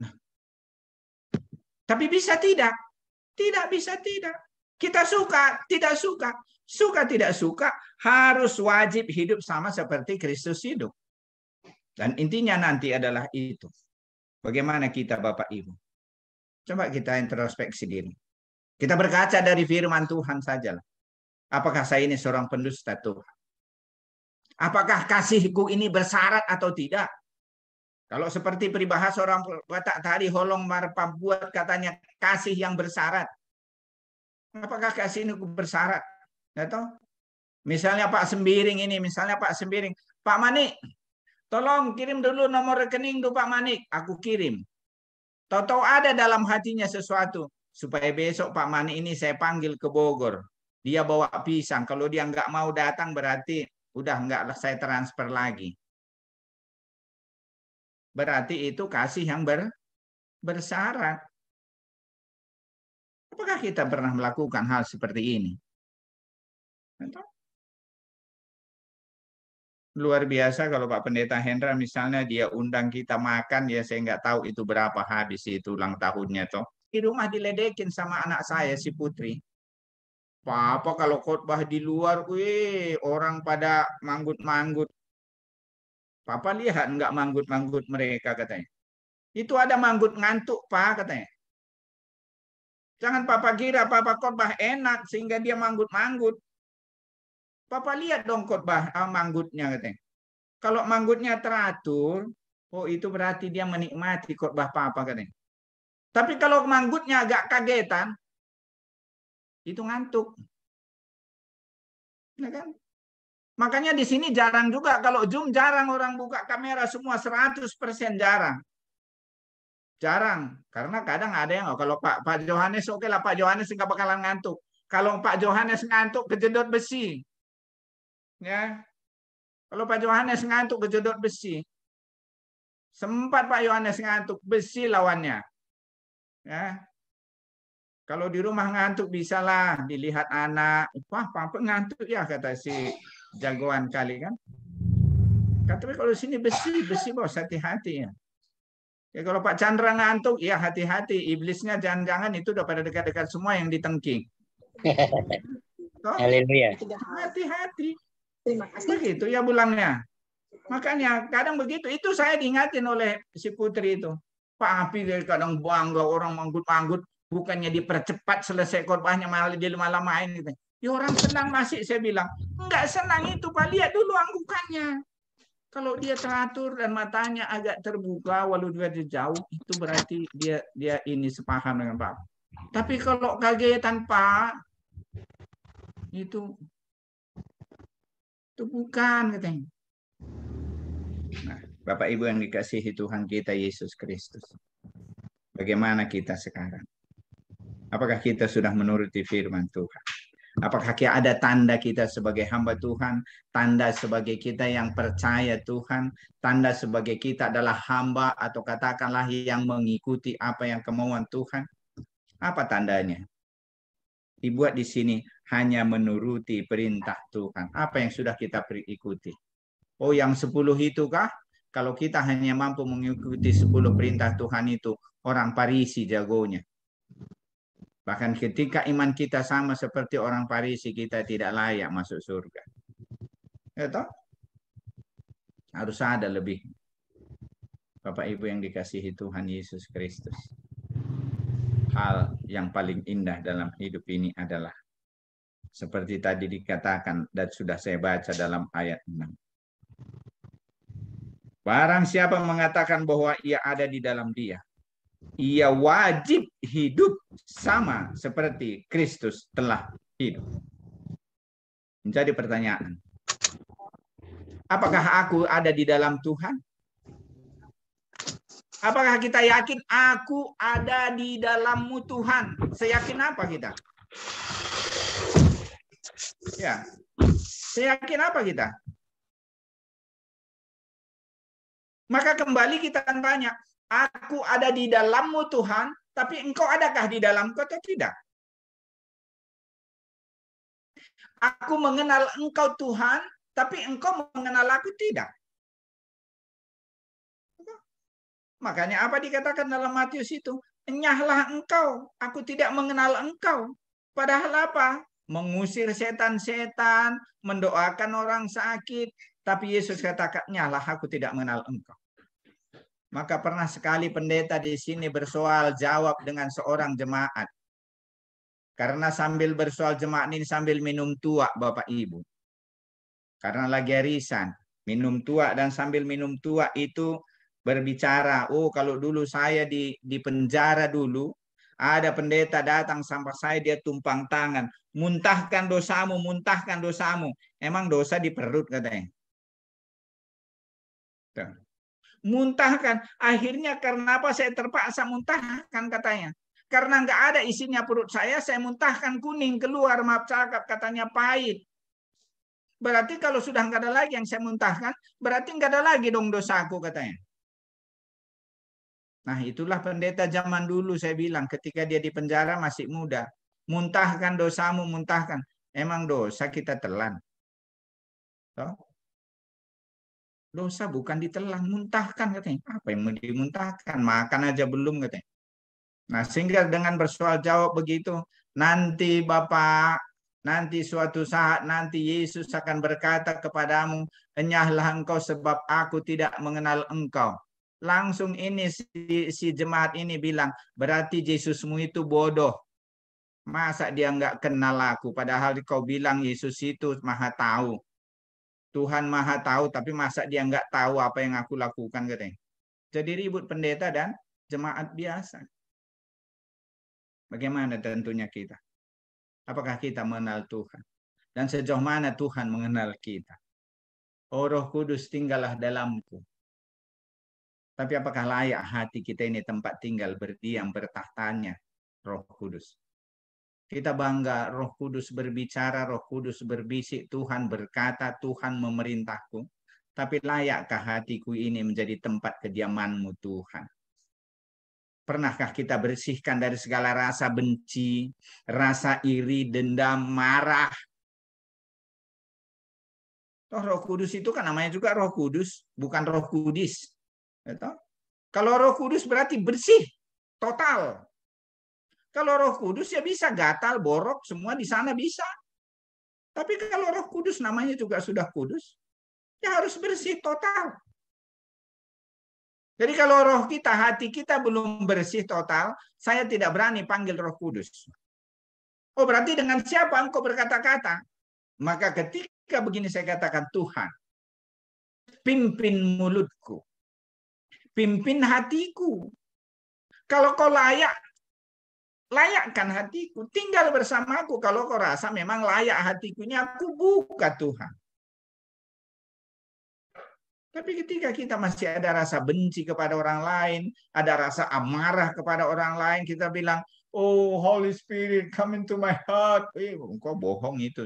Nah. Tapi bisa tidak? Tidak bisa tidak. Kita suka, tidak suka. Suka, tidak suka, harus wajib hidup sama seperti Kristus hidup. Dan intinya nanti adalah itu. Bagaimana kita Bapak Ibu? Coba kita introspeksi diri. Kita berkaca dari firman Tuhan sajalah. Apakah saya ini seorang pendusta Tuhan? Apakah kasihku ini bersyarat atau tidak? Kalau seperti peribahasa orang Batak tadi, holong marpa buat katanya kasih yang bersyarat. Apakah kasih ini bersyarat? Ya toh? Misalnya Pak Sembiring ini, misalnya Pak Sembiring, Pak Manik, tolong kirim dulu nomor rekening tuh Pak Manik, aku kirim. Tahu-tahu ada dalam hatinya sesuatu, supaya besok Pak Manik ini saya panggil ke Bogor. Dia bawa pisang, kalau dia nggak mau datang berarti udah nggak saya transfer lagi. Berarti itu kasih yang bersyarat. Apakah kita pernah melakukan hal seperti ini? Luar biasa kalau Pak Pendeta Hendra misalnya dia undang kita makan, ya saya nggak tahu itu berapa habis itu ulang tahunnya toh. Di rumah diledekin sama anak saya si Putri. Papa kalau khotbah di luar, wih, orang pada manggut-manggut. Papa lihat nggak manggut-manggut mereka katanya. Itu ada manggut ngantuk Pak katanya. Jangan Papa kira Papa khotbah enak sehingga dia manggut-manggut. Papa lihat dong khotbah manggutnya katanya. Kalau manggutnya teratur, oh itu berarti dia menikmati khotbah Papa katanya. Tapi kalau manggutnya agak kagetan, itu ngantuk. Ya kan? Makanya di sini jarang juga, kalau Zoom jarang orang buka kamera semua 100% jarang. Jarang, karena kadang ada yang kalau Pak Johannes oke lah, Pak Johannes nggak bakalan ngantuk. Kalau Pak Johannes ngantuk kejedot besi. Ya. Kalau Pak Yohanes ngantuk kejedot besi. Sempat Pak Yohanes ngantuk, besi lawannya. Ya. Kalau di rumah ngantuk bisalah dilihat anak. Wah, Papa ngantuk ya kata si jagoan kali kan. Tapi kalau sini besi bos, hati-hati ya. Ya kalau Pak Chandra ngantuk, ya hati-hati. Iblisnya jangan-jangan itu udah pada dekat-dekat semua yang ditengking. Haleluya. Hati-hati. Terima kasih. Begitu ya bulangnya. Makanya kadang begitu. Itu saya diingatin oleh si Putri itu. Pak Api kadang bangga orang manggut-manggut. Bukannya dipercepat selesai khotbahnya malah dia lama-lamain gitu. Ya orang senang masih saya bilang. Enggak senang itu Pak. Lihat dulu anggukannya. Kalau dia teratur dan matanya agak terbuka walau dia jauh. Itu berarti dia ini sepaham dengan Pak. Tapi kalau kagetan Pak. Itu bukan katanya. Nah, Bapak Ibu yang dikasihi Tuhan kita Yesus Kristus. Bagaimana kita sekarang? Apakah kita sudah menuruti firman Tuhan? Apakah ada tanda kita sebagai hamba Tuhan? Tanda sebagai kita yang percaya Tuhan? Tanda sebagai kita adalah hamba atau katakanlah yang mengikuti apa yang kemauan Tuhan? Apa tandanya? Dibuat di sini hanya menuruti perintah Tuhan. Apa yang sudah kita ikuti? Oh, yang 10 itu kah? Kalau kita hanya mampu mengikuti 10 perintah Tuhan itu, orang Farisi jagonya. Bahkan ketika iman kita sama seperti orang Farisi, kita tidak layak masuk surga. Ya toh? Harus ada lebih. Bapak Ibu yang dikasihi Tuhan Yesus Kristus. Hal yang paling indah dalam hidup ini adalah seperti tadi dikatakan dan sudah saya baca dalam ayat 6. Barang siapa mengatakan bahwa ia ada di dalam Dia, ia wajib hidup sama seperti Kristus telah hidup. Menjadi pertanyaan, apakah aku ada di dalam Tuhan? Apakah kita yakin aku ada di dalam-Mu Tuhan? Seyakin apa kita? Ya, seyakin apa kita? Maka kembali kita akan tanya, aku ada di dalam-Mu Tuhan, tapi engkau adakah di dalamku atau tidak? Aku mengenal engkau Tuhan, tapi engkau mengenal aku tidak. Makanya apa dikatakan dalam Matius itu? Enyahlah engkau, aku tidak mengenal engkau. Padahal apa? Mengusir setan-setan, mendoakan orang sakit. Tapi Yesus katakan, enyahlah aku tidak mengenal engkau. Maka pernah sekali pendeta di sini bersoal jawab dengan seorang jemaat. Karena sambil bersoal jemaat ini sambil minum tua Bapak Ibu. Karena lagi arisan. Minum tua dan sambil minum tua itu berbicara, oh kalau dulu saya di penjara dulu, Ada pendeta datang sampai saya, dia tumpang tangan. Muntahkan dosamu, muntahkan dosamu. Emang dosa di perut katanya. Muntahkan. Akhirnya karena apa saya terpaksa muntahkan katanya. Karena nggak ada isinya perut saya muntahkan kuning keluar, maaf cakap, katanya pahit. Berarti kalau sudah nggak ada lagi yang saya muntahkan, berarti nggak ada lagi dong dosaku katanya. Nah, itulah pendeta zaman dulu saya bilang ketika dia di penjara masih muda. Muntahkan dosamu, muntahkan. Emang dosa kita telan. Toh? Dosa bukan ditelan, muntahkan katanya. Apa yang mau dimuntahkan? Makan aja belum katanya. Nah, sehingga dengan bersoal jawab begitu, nanti Bapak, nanti suatu saat nanti Yesus akan berkata kepadamu, enyahlah engkau sebab aku tidak mengenal engkau. Langsung ini si jemaat ini bilang, berarti Yesusmu itu bodoh. Masa dia nggak kenal aku, padahal kau bilang Yesus itu maha tahu. Tuhan maha tahu, tapi masa dia nggak tahu apa yang aku lakukan katanya. Jadi ribut pendeta dan jemaat biasa. Bagaimana tentunya kita? Apakah kita mengenal Tuhan? Dan sejauh mana Tuhan mengenal kita? Oh Roh Kudus tinggallah dalamku. Tapi apakah layak hati kita ini tempat tinggal, berdiam, bertahtanya Roh Kudus? Kita bangga Roh Kudus berbicara, Roh Kudus berbisik, Tuhan berkata, Tuhan memerintahku. Tapi layakkah hatiku ini menjadi tempat kediaman-Mu Tuhan? Pernahkah kita bersihkan dari segala rasa benci, rasa iri, dendam, marah? Roh Kudus itu kan namanya juga Roh Kudus, bukan Roh Kudis. Kalau Roh Kudus berarti bersih, total. Kalau Roh Kudus ya bisa gatal, borok, semua di sana bisa. Tapi kalau Roh Kudus namanya juga sudah kudus, ya harus bersih total. Jadi kalau roh kita, hati kita belum bersih total, saya tidak berani panggil Roh Kudus. Oh berarti dengan siapa engkau berkata-kata? Maka ketika begini saya katakan, Tuhan, pimpin mulutku, pimpin hatiku. Kalau kau layak, layakkan hatiku, tinggal bersamaku. Kalau kau rasa memang layak hatikunya, aku buka Tuhan. Tapi ketika kita masih ada rasa benci kepada orang lain, ada rasa amarah kepada orang lain, kita bilang, oh Holy Spirit, come into my heart. Engkau bohong itu.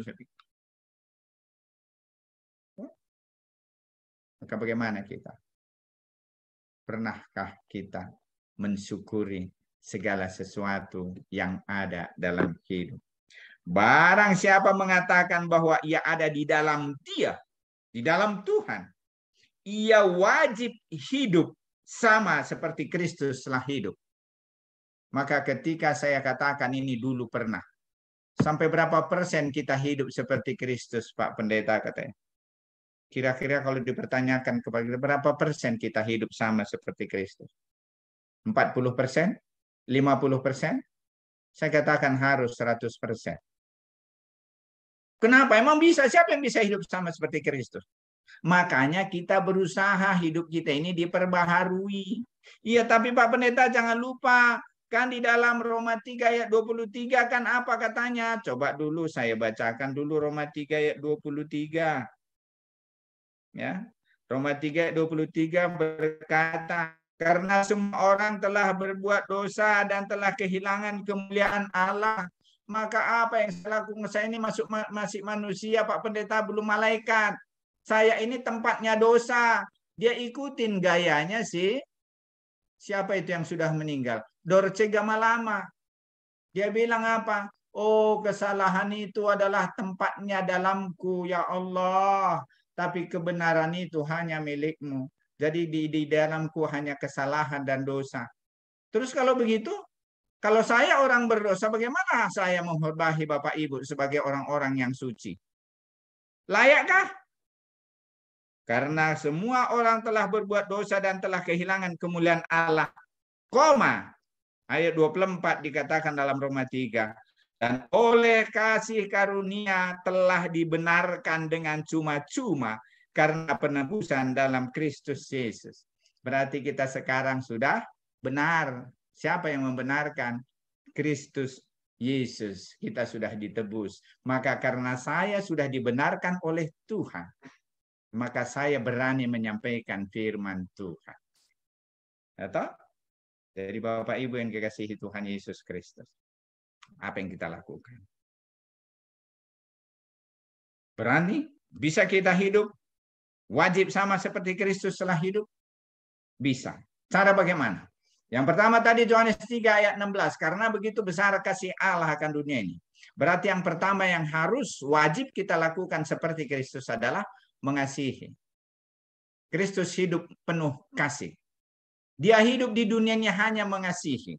Maka bagaimana kita? Pernahkah kita mensyukuri segala sesuatu yang ada dalam hidup? Barang siapa mengatakan bahwa ia ada di dalam Dia, di dalam Tuhan, ia wajib hidup sama seperti Kristus telah hidup. Maka ketika saya katakan ini dulu pernah, sampai berapa persen kita hidup seperti Kristus, Pak Pendeta katanya? Kira-kira kalau dipertanyakan kepada berapa persen kita hidup sama seperti Kristus? 40%? 50%? Saya katakan harus 100%. Kenapa? Emang bisa? Siapa yang bisa hidup sama seperti Kristus? Makanya kita berusaha hidup kita ini diperbaharui. Iya, tapi Pak Pendeta jangan lupa, kan di dalam Roma 3 ayat 23 kan apa katanya? Coba dulu saya bacakan dulu Roma 3 ayat 23. Ya. Roma 3 ayat 23 berkata, karena semua orang telah berbuat dosa dan telah kehilangan kemuliaan Allah, maka apa yang saya lakukan? Saya ini masih manusia, Pak Pendeta, belum malaikat. Saya ini tempatnya dosa. Dia ikutin gayanya sih. Siapa itu yang sudah meninggal? Dorce Gamalama. Dia bilang apa? Oh, kesalahan itu adalah tempatnya dalamku, ya Allah. Tapi kebenaran itu hanya milikmu. Jadi di dalamku hanya kesalahan dan dosa. Terus kalau begitu, kalau saya orang berdosa, bagaimana saya menghormati Bapak Ibu sebagai orang-orang yang suci? Layakkah? Karena semua orang telah berbuat dosa dan telah kehilangan kemuliaan Allah. Koma. Ayat 24 dikatakan dalam Roma 3. Dan oleh kasih karunia telah dibenarkan dengan cuma-cuma karena penebusan dalam Kristus Yesus. Berarti kita sekarang sudah benar. Siapa yang membenarkan? Kristus Yesus kita sudah ditebus. Maka karena saya sudah dibenarkan oleh Tuhan, maka saya berani menyampaikan firman Tuhan. Atau dari Bapak Ibu yang dikasihi Tuhan Yesus Kristus, apa yang kita lakukan? Berani? Bisa kita hidup wajib sama seperti Kristus telah hidup? Bisa. Cara bagaimana? Yang pertama tadi Yohanes 3 ayat 16. Karena begitu besar kasih Allah akan dunia ini. Berarti yang pertama yang harus wajib kita lakukan seperti Kristus adalah mengasihi. Kristus hidup penuh kasih. Dia hidup di dunianya hanya mengasihi.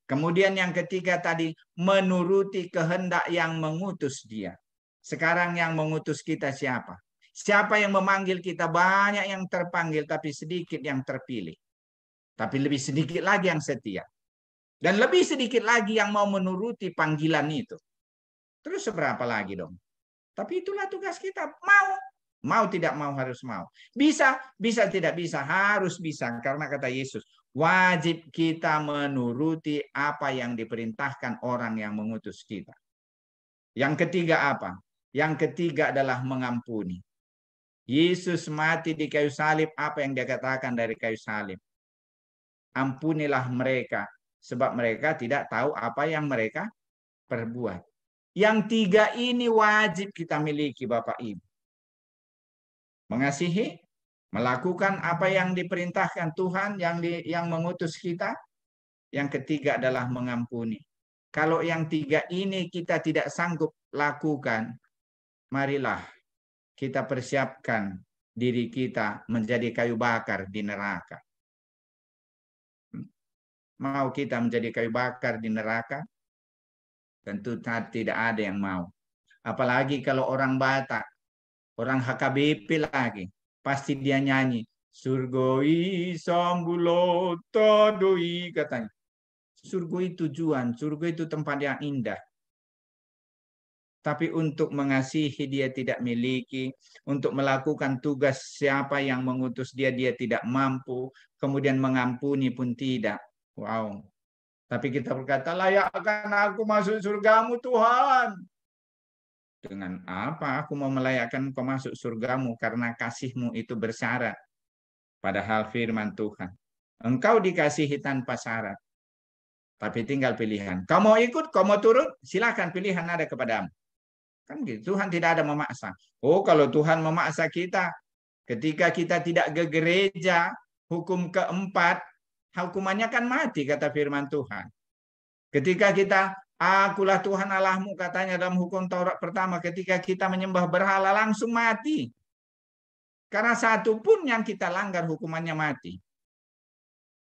Kemudian yang ketiga tadi, menuruti kehendak yang mengutus dia. Sekarang yang mengutus kita siapa? Siapa yang memanggil kita? Banyak yang terpanggil, tapi sedikit yang terpilih. Tapi lebih sedikit lagi yang setia. Dan lebih sedikit lagi yang mau menuruti panggilan itu. Terus seberapa lagi dong? Tapi itulah tugas kita. Mau tidak mau harus mau. Bisa tidak bisa. Harus bisa. Karena kata Yesus, wajib kita menuruti apa yang diperintahkan orang yang mengutus kita. Yang ketiga apa? Yang ketiga adalah mengampuni. Yesus mati di kayu salib. Apa yang dia katakan dari kayu salib? Ampunilah mereka, sebab mereka tidak tahu apa yang mereka perbuat. Yang tiga ini wajib kita miliki, Bapak Ibu. Mengasihi, melakukan apa yang diperintahkan Tuhan yang mengutus kita. Yang ketiga adalah mengampuni. Kalau yang tiga ini kita tidak sanggup lakukan, marilah kita persiapkan diri kita menjadi kayu bakar di neraka. Mau kita menjadi kayu bakar di neraka? Tentu tidak ada yang mau. Apalagi kalau orang Batak, orang HKBP lagi, pasti dia nyanyi surgoi sambulo todoi katanya. Surga itu tujuan, surga itu tempat yang indah. Tapi untuk mengasihi dia tidak miliki, untuk melakukan tugas siapa yang mengutus dia tidak mampu, kemudian mengampuni pun tidak. Wow. Tapi kita berkata, layakkan aku masuk surgamu Tuhan. Dengan apa aku mau melayakkan kau masuk surgamu? Karena kasihmu itu bersyarat. Padahal firman Tuhan, engkau dikasihi tanpa syarat. Tapi tinggal pilihan. Kau mau ikut, kau mau turun, silakan, pilihan ada kepadamu. Kan gitu. Tuhan tidak ada memaksa. Oh, kalau Tuhan memaksa kita, ketika kita tidak ke gereja, hukum keempat, hukumannya kan mati, kata firman Tuhan. Ketika kita, akulah Tuhan Allahmu, katanya dalam hukum Taurat pertama, ketika kita menyembah berhala langsung mati. Karena satu pun yang kita langgar hukumannya mati.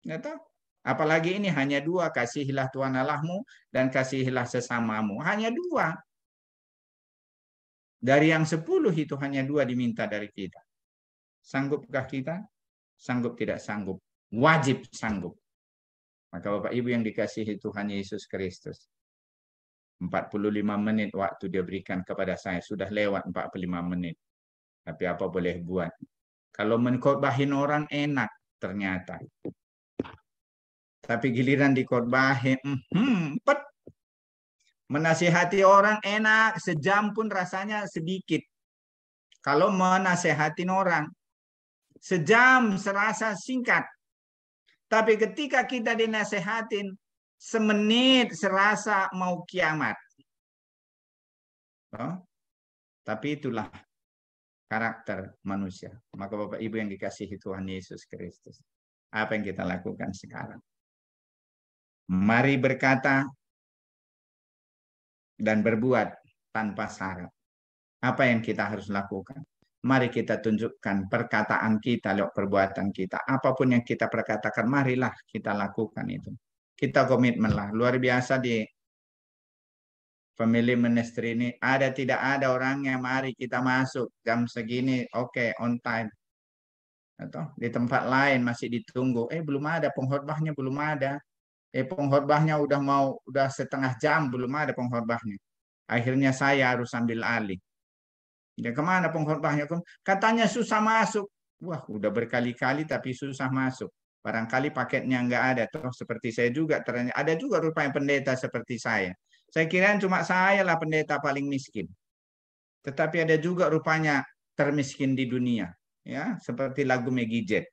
Nggak tahu? Apalagi ini hanya dua, kasihilah Tuhan Allahmu dan kasihilah sesamamu. Hanya dua. Dari yang 10 itu hanya 2 diminta dari kita. Sanggupkah kita? Sanggup tidak sanggup? Wajib sanggup. Maka Bapak Ibu yang dikasihi Tuhan Yesus Kristus, 45 menit waktu dia berikan kepada saya. Sudah lewat 45 menit. Tapi apa boleh buat? Kalau mengkhotbahin orang enak ternyata. Tapi giliran dikhotbahin, menasihati orang enak, sejam pun rasanya sedikit. Kalau menasehatin orang, sejam serasa singkat. Tapi ketika kita dinasehatin, semenit serasa mau kiamat. Oh? Tapi itulah karakter manusia. Maka Bapak Ibu yang dikasihi Tuhan Yesus Kristus, apa yang kita lakukan sekarang? Mari berkata dan berbuat tanpa syarat. Apa yang kita harus lakukan? Mari kita tunjukkan perkataan kita lewat perbuatan kita. Apapun yang kita perkatakan, marilah kita lakukan itu. Kita komitmenlah. Luar biasa di family ministry ini. Tidak ada orangnya, mari kita masuk. Jam segini, oke, on time. Atau di tempat lain masih ditunggu. Belum ada pengkhotbahnya, belum ada. Pengkhotbahnya udah setengah jam, belum ada pengkhotbahnya. Akhirnya saya harus ambil alih. Ya, kemana pengkhotbahnya? Katanya susah masuk. Wah, udah berkali-kali tapi susah masuk. Barangkali paketnya nggak ada. Toh seperti saya juga, ternyata ada juga rupanya pendeta seperti saya. Saya kira cuma saya lah pendeta paling miskin. Tetapi ada juga rupanya termiskin di dunia. Ya, seperti lagu Maggie Jet.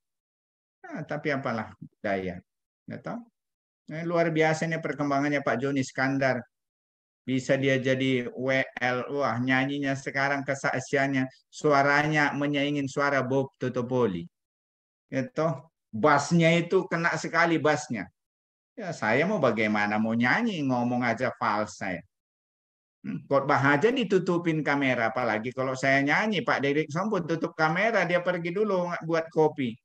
Nah, tapi apalah daya. Nggak tahu. Nah, luar biasanya perkembangannya Pak Joni Iskandar. Bisa dia jadi WL. Wah, nyanyinya sekarang kesaksiannya. Suaranya menyaingin suara Bob Totopoli. Itu bassnya itu kena sekali bassnya. Ya saya mau bagaimana mau nyanyi, ngomong aja fals saya. Khotbah aja ditutupin kamera, apalagi kalau saya nyanyi Pak Derek Sompun tutup kamera, dia pergi dulu buat kopi.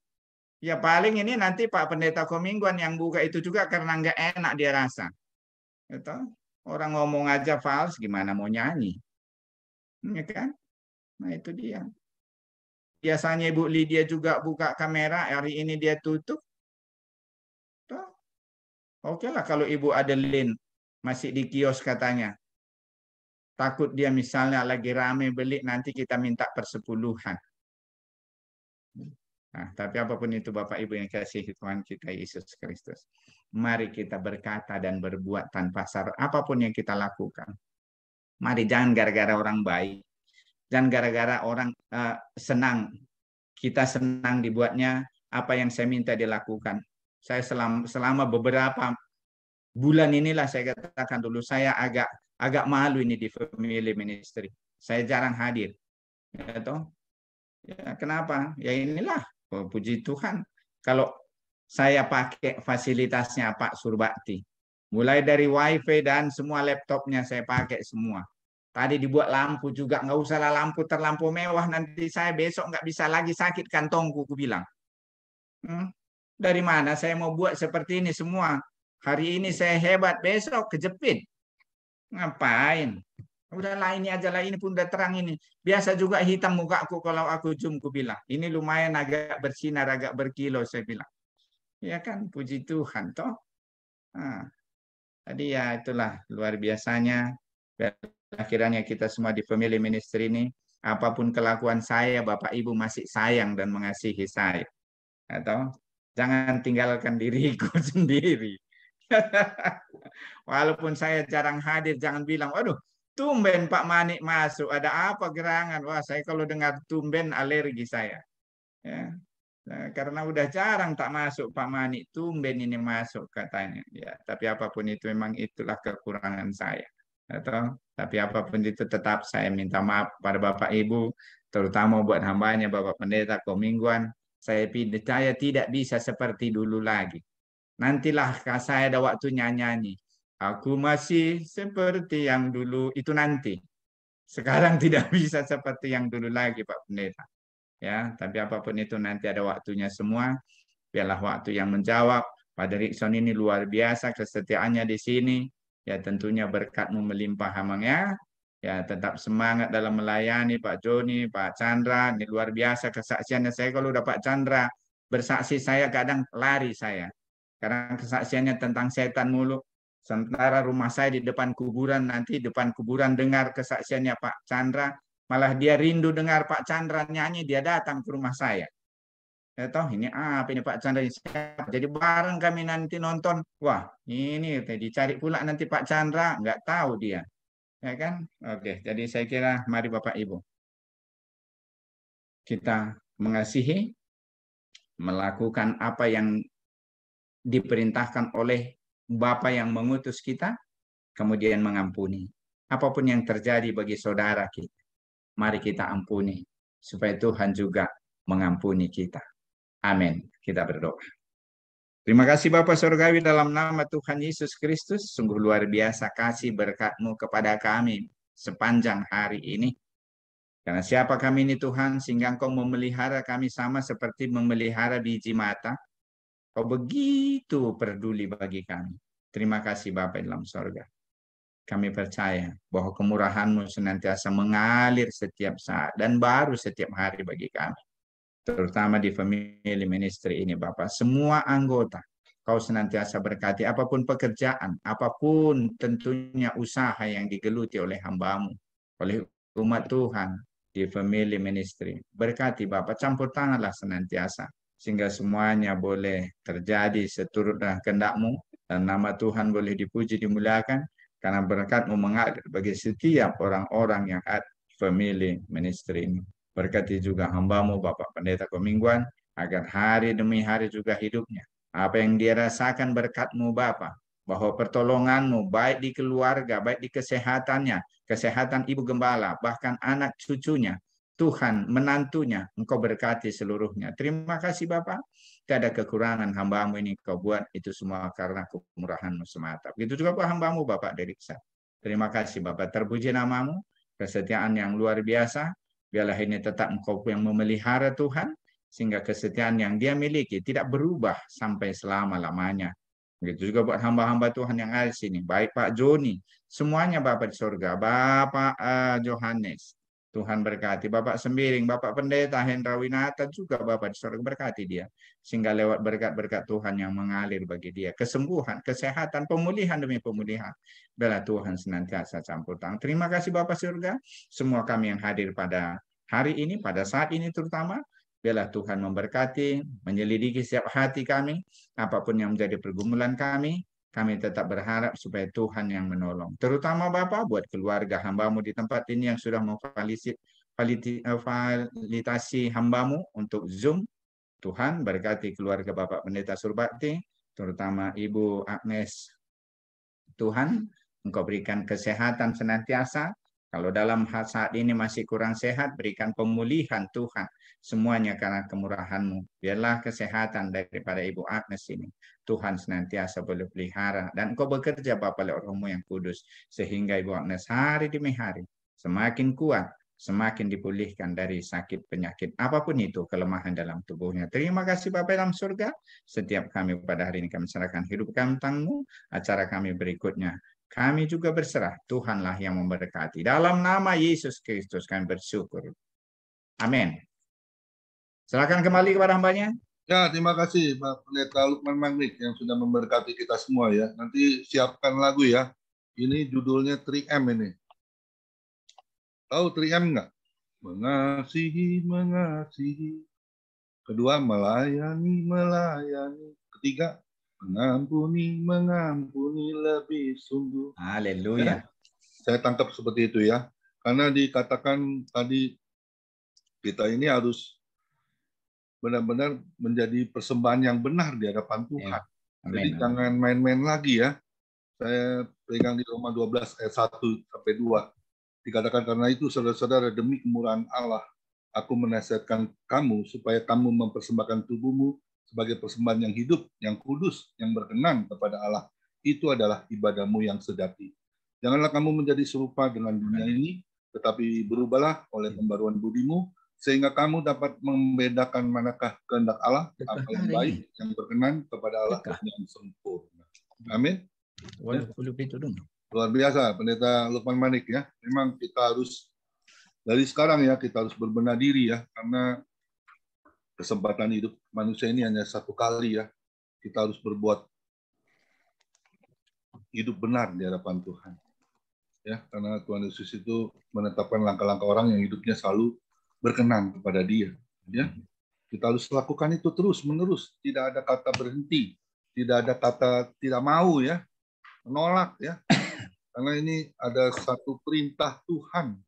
Ya paling ini nanti Pak Pendeta Komingguan yang buka itu juga karena nggak enak dia rasa. Itu orang ngomong aja fals, gimana mau nyanyi? Ya kan? Nah itu dia. Biasanya Ibu Lydia juga buka kamera, hari ini dia tutup. Oke lah kalau Ibu Adeline masih di kios katanya. Takut dia misalnya lagi rame beli, nanti kita minta persepuluhan. Nah, tapi apapun itu Bapak Ibu yang kasih Tuhan kita Yesus Kristus. Mari kita berkata dan berbuat tanpa syarat apapun yang kita lakukan. Mari jangan gara-gara orang baik. Jangan gara-gara orang senang. Kita senang dibuatnya apa yang saya minta dilakukan. Saya selama beberapa bulan inilah saya katakan dulu saya agak malu ini di family ministry. Saya jarang hadir. Ya, toh? Ya, kenapa? Ya inilah puji Tuhan. Kalau saya pakai fasilitasnya Pak Surbakti, mulai dari wifi dan semua laptopnya saya pakai semua. Tadi dibuat lampu juga, nggak usahlah lampu terlampau mewah, nanti saya besok nggak bisa lagi sakit kantongku, aku bilang. Dari mana saya mau buat seperti ini semua? Hari ini saya hebat, besok kejepit. Ngapain? Udahlah ini aja lah, ini pun udah terang ini. Biasa juga hitam mukaku kalau aku zoom, ku bilang. Ini lumayan agak bersinar, agak berkilau, saya bilang. Ya kan, puji Tuhan, toh. Nah, tadi ya itulah luar biasanya. Akhirnya kita semua di family ministry ini, apapun kelakuan saya, Bapak Ibu masih sayang dan mengasihi saya. Atau jangan tinggalkan diriku sendiri. Walaupun saya jarang hadir, jangan bilang, waduh, tumben Pak Manik masuk, ada apa gerangan? Wah, saya kalau dengar tumben alergi saya. Ya. Nah, karena udah jarang tak masuk Pak Manik, tumben ini masuk katanya. Ya, tapi apapun itu memang itulah kekurangan saya. Atau tapi apapun itu tetap saya minta maaf pada Bapak Ibu, terutama buat hambanya Bapak Pendeta Komingguan. Saya tidak bisa seperti dulu lagi. Nantilah saya ada waktunya nyanyi. Aku masih seperti yang dulu, itu nanti. Sekarang tidak bisa seperti yang dulu lagi Pak Pendeta. Ya, tapi apapun itu nanti ada waktunya semua. Biarlah waktu yang menjawab. Pak Derikson ini luar biasa kesetiaannya di sini. Ya tentunya berkat-Mu melimpah hamangnya. Ya tetap semangat dalam melayani Pak Joni, Pak Chandra. Ini luar biasa kesaksiannya. Saya kalau udah Pak Chandra bersaksi, saya kadang lari saya. Karena kesaksiannya tentang setan mulu. Sementara rumah saya di depan kuburan, nanti depan kuburan dengar kesaksiannya Pak Chandra. Malah dia rindu dengar Pak Chandra nyanyi, dia datang ke rumah saya. Ya toh ini apa ini Pak Chandra, siapa? Jadi bareng kami nanti nonton. Wah ini dicari pula nanti Pak Chandra, nggak tahu dia. Ya kan? Oke, jadi saya kira mari Bapak Ibu. Kita mengasihi, melakukan apa yang diperintahkan oleh Bapa yang mengutus kita, kemudian mengampuni. Apapun yang terjadi bagi saudara kita, mari kita ampuni, supaya Tuhan juga mengampuni kita. Amin. Kita berdoa. Terima kasih Bapa Surgawi, dalam nama Tuhan Yesus Kristus, sungguh luar biasa kasih berkat-Mu kepada kami sepanjang hari ini. Karena siapa kami ini Tuhan, sehingga Engkau memelihara kami sama seperti memelihara biji mata. Kau begitu peduli bagi kami. Terima kasih Bapa dalam sorga. Kami percaya bahwa kemurahan-Mu senantiasa mengalir setiap saat dan baru setiap hari bagi kami. Terutama di family ministry ini Bapak. Semua anggota Kau senantiasa berkati, apapun pekerjaan, apapun tentunya usaha yang digeluti oleh hamba-Mu, oleh umat Tuhan di family ministry. Berkati Bapak, campur tanganlah senantiasa. sehingga semuanya boleh terjadi seturut dengan kehendak-Mu, dan nama Tuhan boleh dipuji, dimuliakan, karena berkat-Mu mengalir bagi setiap orang-orang yang ada family ministry ini. Berkati juga hamba-Mu Bapak Pendeta Komingguan, agar hari demi hari juga hidupnya, apa yang dia rasakan berkat-Mu Bapa, bahwa pertolongan-Mu baik di keluarga, baik di kesehatannya, kesehatan Ibu Gembala, bahkan anak cucunya, Tuhan, menantunya, Engkau berkati seluruhnya. Terima kasih Bapak. Tiada kekurangan hamba-Mu ini Kau buat itu semua karena kemurahan-Mu semata. Begitu juga buat hamba-Mu Bapak Deriksa. Terima kasih Bapak. Terpuji nama-Mu, kesetiaan yang luar biasa. Biarlah ini tetap Engkau yang memelihara Tuhan, sehingga kesetiaan yang dia miliki tidak berubah sampai selama-lamanya. Begitu juga buat hamba-hamba Tuhan yang ada di sini. Baik Pak Joni, semuanya Bapak di surga. Bapak Johannes, Tuhan berkati. Bapak Sembiring, Bapak Pendeta Hendra Winata juga Bapak di surga, berkati dia. Sehingga lewat berkat-berkat Tuhan yang mengalir bagi dia. Kesembuhan, kesehatan, pemulihan demi pemulihan. Biarlah Tuhan senantiasa campur tangan. Terima kasih Bapak surga. Semua kami yang hadir pada hari ini, pada saat ini terutama. Biarlah Tuhan memberkati, menyelidiki setiap hati kami. Apapun yang menjadi pergumulan kami tetap berharap supaya Tuhan yang menolong. Terutama Bapak buat keluarga hamba-Mu di tempat ini yang sudah memfasilitasi hamba-Mu untuk Zoom. Tuhan berkati keluarga Bapak Pendeta Surbakti, terutama Ibu Agnes. Tuhan, Engkau berikan kesehatan senantiasa. Kalau dalam saat ini masih kurang sehat, berikan pemulihan Tuhan. Semuanya karena kemurahan-Mu. Biarlah kesehatan daripada Ibu Agnes ini Tuhan senantiasa boleh pelihara. Dan Engkau bekerja Bapa lewat Roh-Mu yang kudus. Sehingga Ibu Agnes hari demi hari semakin kuat, semakin dipulihkan dari sakit penyakit. Apapun itu kelemahan dalam tubuhnya. Terima kasih Bapa dalam surga. Setiap kami pada hari ini kami serahkan hidup kami tentang-Mu. Acara kami berikutnya kami juga berserah. Tuhanlah yang memberkati. Dalam nama Yesus Kristus kami bersyukur. Amin. Silakan kembali kepada hambanya. Ya, terima kasih Pak Pendeta Lukman Magnik yang sudah memberkati kita semua ya. Nanti siapkan lagu ya. Ini judulnya 3M ini. Tahu 3M nggak? Mengasihi, mengasihi. Kedua, melayani, melayani. Ketiga, mengampuni, mengampuni lebih sungguh. Haleluya. Ya, saya tangkap seperti itu ya. Karena dikatakan tadi kita ini harus benar-benar menjadi persembahan yang benar di hadapan Tuhan. Ya. Jadi jangan main-main lagi ya. Saya pegang di Roma 12 ayat 1-2. Dikatakan karena itu saudara-saudara demi kemurahan Allah, aku menasihatkan kamu supaya kamu mempersembahkan tubuhmu sebagai persembahan yang hidup, yang kudus, yang berkenan kepada Allah. Itu adalah ibadahmu yang sejati. Janganlah kamu menjadi serupa dengan dunia ini, tetapi berubahlah oleh pembaruan budimu, sehingga kamu dapat membedakan manakah kehendak Allah, apa yang baik, yang berkenan kepada Allah, yang sempurna. Amin. Luar biasa, Pendeta Lukman Manik ya. Memang kita harus dari sekarang ya, kita harus berbenah diri ya, karena kesempatan hidup manusia ini hanya satu kali ya. Kita harus berbuat hidup benar di hadapan Tuhan. Ya, karena Tuhan Yesus itu menetapkan langkah-langkah orang yang hidupnya selalu berkenan kepada Dia. Ya, kita harus lakukan itu terus-menerus. Tidak ada kata berhenti, tidak ada kata tidak mau ya, menolak ya. Karena ini ada satu perintah Tuhan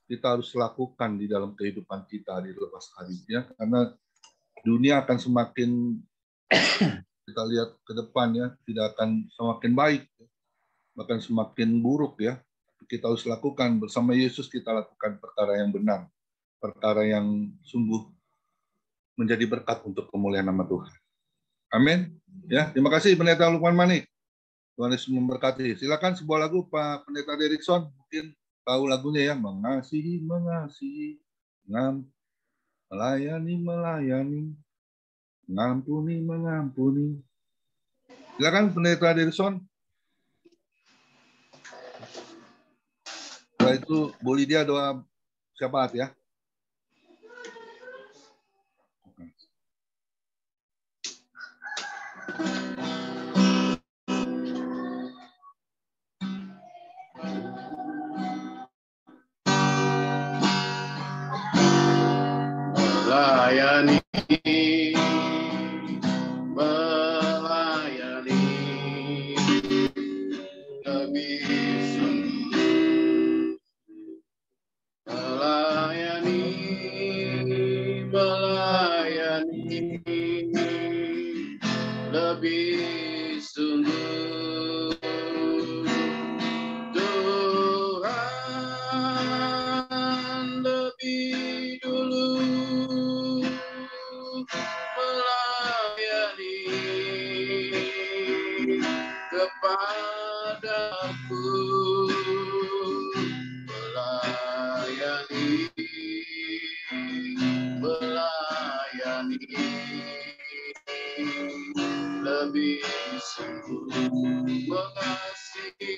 kita harus lakukan di dalam kehidupan kita hari lepas hari ya. Karena dunia akan semakin kita lihat ke depan ya, tidak akan semakin baik, bahkan semakin buruk ya. Kita harus lakukan bersama Yesus, kita lakukan perkara yang benar, perkara yang sungguh menjadi berkat untuk kemuliaan nama Tuhan. Amin. Ya, terima kasih Pendeta Lukman Manik. Tuhan Yesus memberkati. Silakan sebuah lagu Pak Pendeta Derikson, mungkin tahu lagunya ya, mengasihi, mengasihi, melayani, melayani, mengampuni, mengampuni. Silakan Pendeta Derikson. Setelah itu Bu Lydia doa syafaat ya. Melayani melayani lebih sungguh. Tuhan lebih dulu melayani kepadaku, melayani lebih sungguh, mengasihi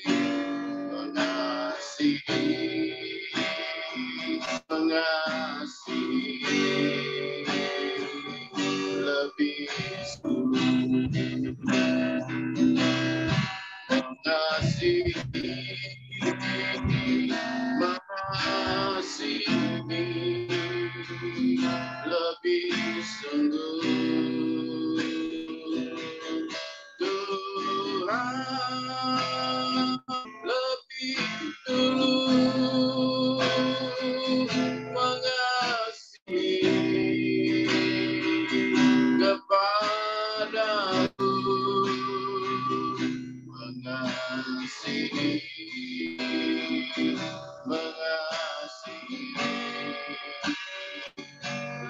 lebih sungguh, mengasihi lebih sungguh. Tuhan lebih dulu mengasihi kepadaku, mengasihi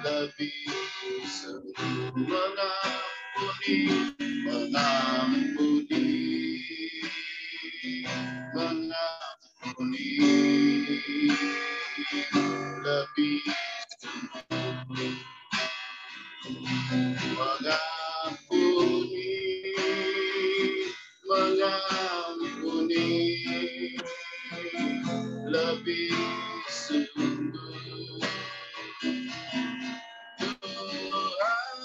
lebih sungguh, mengampuni lebih sungguh, mengampuni lebih sungguh. Tuhan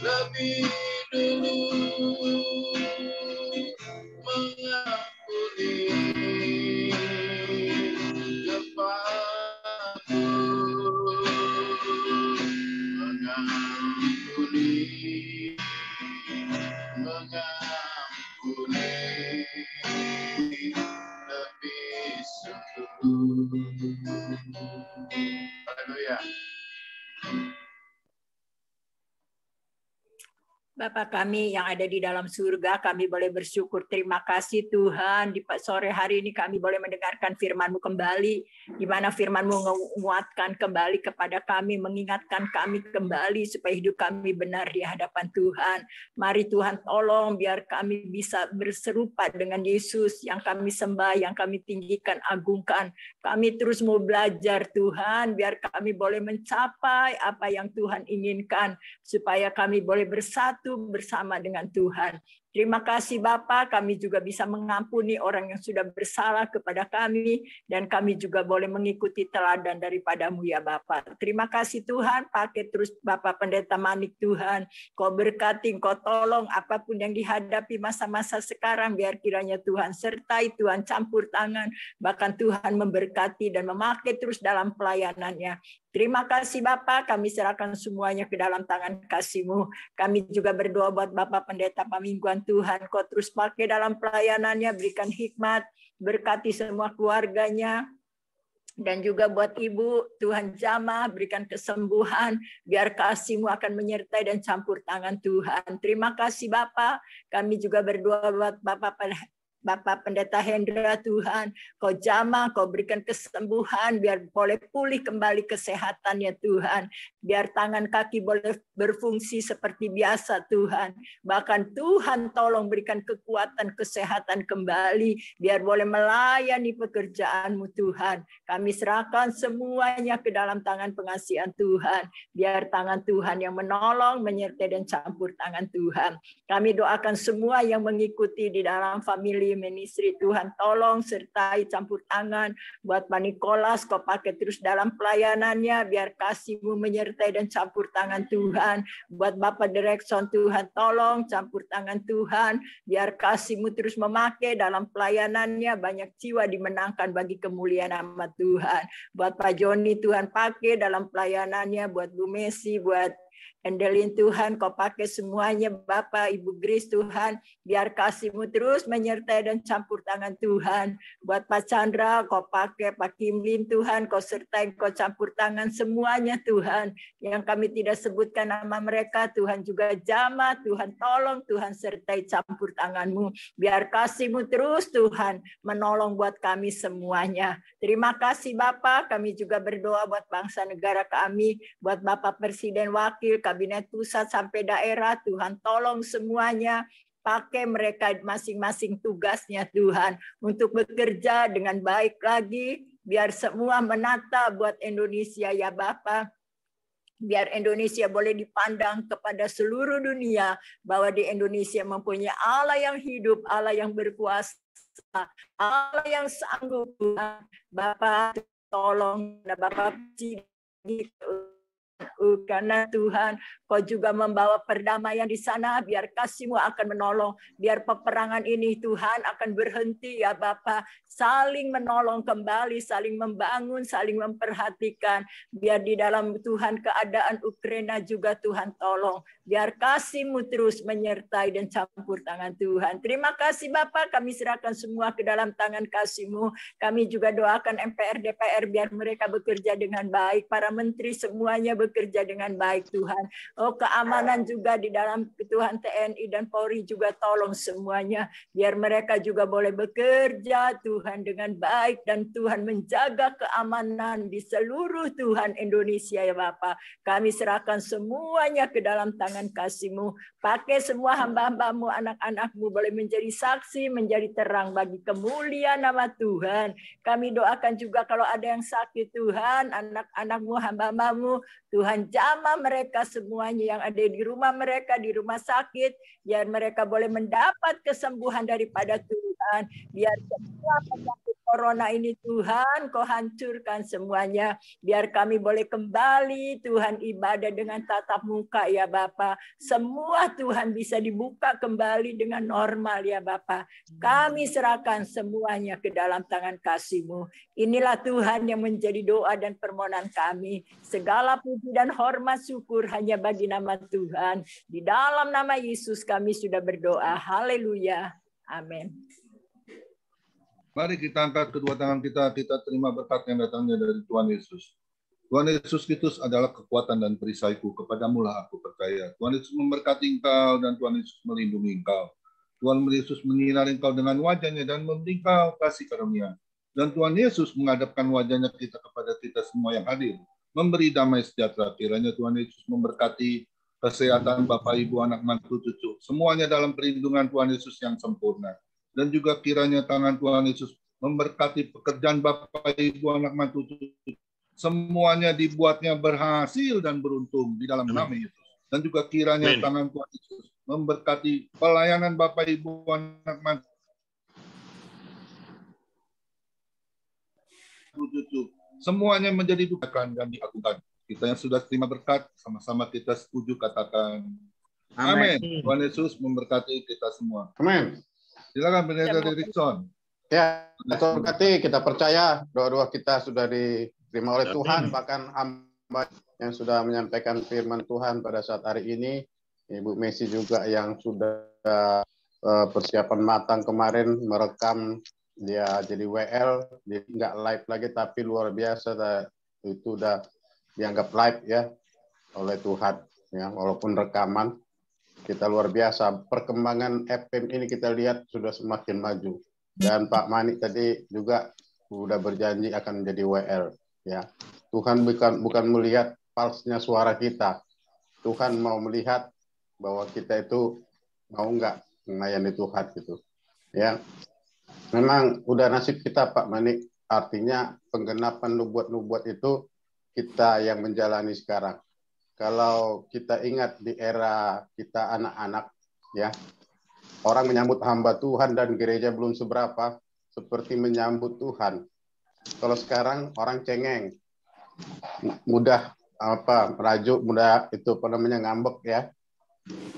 lebih dulu mengampuni kepadaku, mengampuni lebih sungguh. Haleluya. Bapa kami yang ada di dalam surga, kami boleh bersyukur. Terima kasih Tuhan, di sore hari ini kami boleh mendengarkan firman-Mu kembali, di mana firman-Mu menguatkan kembali kepada kami, mengingatkan kami kembali supaya hidup kami benar di hadapan Tuhan. Mari Tuhan tolong biar kami bisa berserupa dengan Yesus yang kami sembah, yang kami tinggikan, agungkan. Kami terus mau belajar Tuhan, biar kami boleh mencapai apa yang Tuhan inginkan, supaya kami boleh bersatu bersama dengan Tuhan. Terima kasih Bapa, kami juga bisa mengampuni orang yang sudah bersalah kepada kami, dan kami juga boleh mengikuti teladan daripada-Mu ya Bapa. Terima kasih Tuhan, pakai terus Bapak Pendeta Manik Tuhan, Kau berkati, Kau tolong apapun yang dihadapi masa-masa sekarang, biar kiranya Tuhan sertai, Tuhan campur tangan, bahkan Tuhan memberkati dan memakai terus dalam pelayanannya. Terima kasih Bapak, kami serahkan semuanya ke dalam tangan kasih-Mu. Kami juga berdoa buat Bapak Pendeta Pamingguan Tuhan, Kau terus pakai dalam pelayanannya, berikan hikmat, berkati semua keluarganya, dan juga buat Ibu, Tuhan jamah, berikan kesembuhan, biar kasih-Mu akan menyertai dan campur tangan Tuhan. Terima kasih Bapak, kami juga berdoa buat Bapak Pendeta Hendra Tuhan, Kau jamah, Kau berikan kesembuhan, biar boleh pulih kembali kesehatannya Tuhan, biar tangan kaki boleh berfungsi seperti biasa Tuhan, bahkan Tuhan tolong berikan kekuatan kesehatan kembali, biar boleh melayani pekerjaan-Mu Tuhan. Kami serahkan semuanya ke dalam tangan pengasihan Tuhan, biar tangan Tuhan yang menolong, menyertai dan campur tangan Tuhan. Kami doakan semua yang mengikuti di dalam family ministry, Tuhan tolong sertai campur tangan buat Pak Nikolas, Kau pakai terus dalam pelayanannya, biar kasih-Mu menyertai dan campur tangan Tuhan. Buat Bapak Direkson, Tuhan tolong campur tangan Tuhan, biar kasih-Mu terus memakai dalam pelayanannya, banyak jiwa dimenangkan bagi kemuliaan nama Tuhan. Buat Pak Joni, Tuhan pakai dalam pelayanannya, buat Bu Messi, buat Endelin Tuhan, Kau pakai semuanya Bapak, Ibu Grace Tuhan, biar kasih-Mu terus menyertai dan campur tangan Tuhan. Buat Pak Chandra, Kau pakai Pak Kimlin Tuhan, Kau sertai, Kau campur tangan semuanya Tuhan. Yang kami tidak sebutkan nama mereka, Tuhan juga jamah, Tuhan tolong, Tuhan sertai campur tangan-Mu. Biar kasih-Mu terus Tuhan menolong buat kami semuanya. Terima kasih Bapak, kami juga berdoa buat bangsa negara kami, buat Bapak Presiden Wakil, Kabinet Pusat sampai daerah, Tuhan tolong semuanya, pakai mereka masing-masing tugasnya Tuhan, untuk bekerja dengan baik lagi, biar semua menata buat Indonesia ya Bapak. Biar Indonesia boleh dipandang kepada seluruh dunia, bahwa di Indonesia mempunyai Allah yang hidup, Allah yang berkuasa, Allah yang sanggup. Bapak tolong, Bapak karena Tuhan Kau juga membawa perdamaian di sana, biar kasih-Mu akan menolong, biar peperangan ini Tuhan akan berhenti ya Bapa, saling menolong kembali, saling membangun, saling memperhatikan, biar di dalam Tuhan keadaan Ukraina juga Tuhan tolong, biar kasih-Mu terus menyertai dan campur tangan Tuhan. Terima kasih Bapa, kami serahkan semua ke dalam tangan kasih-Mu. Kami juga doakan MPR, DPR biar mereka bekerja dengan baik, para menteri semuanya bekerja dengan baik Tuhan. Oh, keamanan juga di dalam Tuhan, TNI dan Polri juga tolong semuanya, biar mereka juga boleh bekerja Tuhan dengan baik, dan Tuhan menjaga keamanan di seluruh Tuhan Indonesia ya Bapa. Kami serahkan semuanya ke dalam tangan kasih-Mu. Pakai semua hamba-hamba-Mu, anak-anak-Mu boleh menjadi saksi, menjadi terang bagi kemuliaan nama Tuhan. Kami doakan juga kalau ada yang sakit Tuhan, anak-anak-Mu, hamba-hamba-Mu, Tuhan jamah mereka semuanya yang ada di rumah mereka, di rumah sakit, biar mereka boleh mendapat kesembuhan daripada Tuhan. Biar semua penyakit corona ini Tuhan, Kau hancurkan semuanya. Biar kami boleh kembali Tuhan ibadah dengan tatap muka ya Bapa. Semua Tuhan bisa dibuka kembali dengan normal ya Bapa. Kami serahkan semuanya ke dalam tangan kasih-Mu. Inilah Tuhan yang menjadi doa dan permohonan kami. Segala puji dan hormat syukur hanya bagi nama Tuhan. Di dalam nama Yesus kami sudah berdoa. Haleluya. Amin. Mari kita angkat kedua tangan kita terima berkat yang datangnya dari Tuhan Yesus. Tuhan Yesus Kristus adalah kekuatan dan perisaiku, kepadamu lah aku percaya. Tuhan Yesus memberkati engkau dan Tuhan Yesus melindungi engkau. Tuhan Yesus menyinari engkau dengan wajahnya dan memberi engkau kasih karunia. Dan Tuhan Yesus menghadapkan wajahnya kepada kita semua yang hadir, memberi damai sejahtera. Kiranya Tuhan Yesus memberkati kesehatan Bapak, Ibu, anak, mantu, cucu. Semuanya dalam perlindungan Tuhan Yesus yang sempurna. Dan juga kiranya tangan Tuhan Yesus memberkati pekerjaan Bapak, Ibu, anak, mantu, cucu. Semuanya dibuatnya berhasil dan beruntung di dalam nama Yesus. Dan juga kiranya tangan Tuhan Yesus memberkati pelayanan Bapak, Ibu, anak, mantu, cucu. Semuanya menjadi dukakan dan diagungkan. Kita yang sudah terima berkat, sama-sama kita setuju katakan amin. Tuhan Yesus memberkati kita semua. Amin. Silakan Pendeta Derikson. Ya, Tuhan berkati, kita percaya doa-doa kita sudah diterima oleh Tuhan, bahkan hamba yang sudah menyampaikan firman Tuhan pada saat hari ini, Ibu Messi juga yang sudah persiapan matang kemarin merekam dia jadi WL, dia nggak live lagi tapi luar biasa, itu udah dianggap live ya oleh Tuhan ya, walaupun rekaman. Kita luar biasa, perkembangan FM ini kita lihat sudah semakin maju. Dan Pak Manik tadi juga sudah berjanji akan menjadi WL. Ya, Tuhan bukan melihat palsnya suara kita. Tuhan mau melihat bahwa kita itu mau nggak melayani Tuhan gitu. Ya, memang udah nasib kita Pak Manik. Artinya penggenapan nubuat-nubuat itu kita yang menjalani sekarang. Kalau kita ingat di era kita anak-anak, ya, orang menyambut hamba Tuhan dan gereja belum seberapa, seperti menyambut Tuhan. Kalau sekarang orang cengeng, mudah merajuk, mudah itu ngambek ya.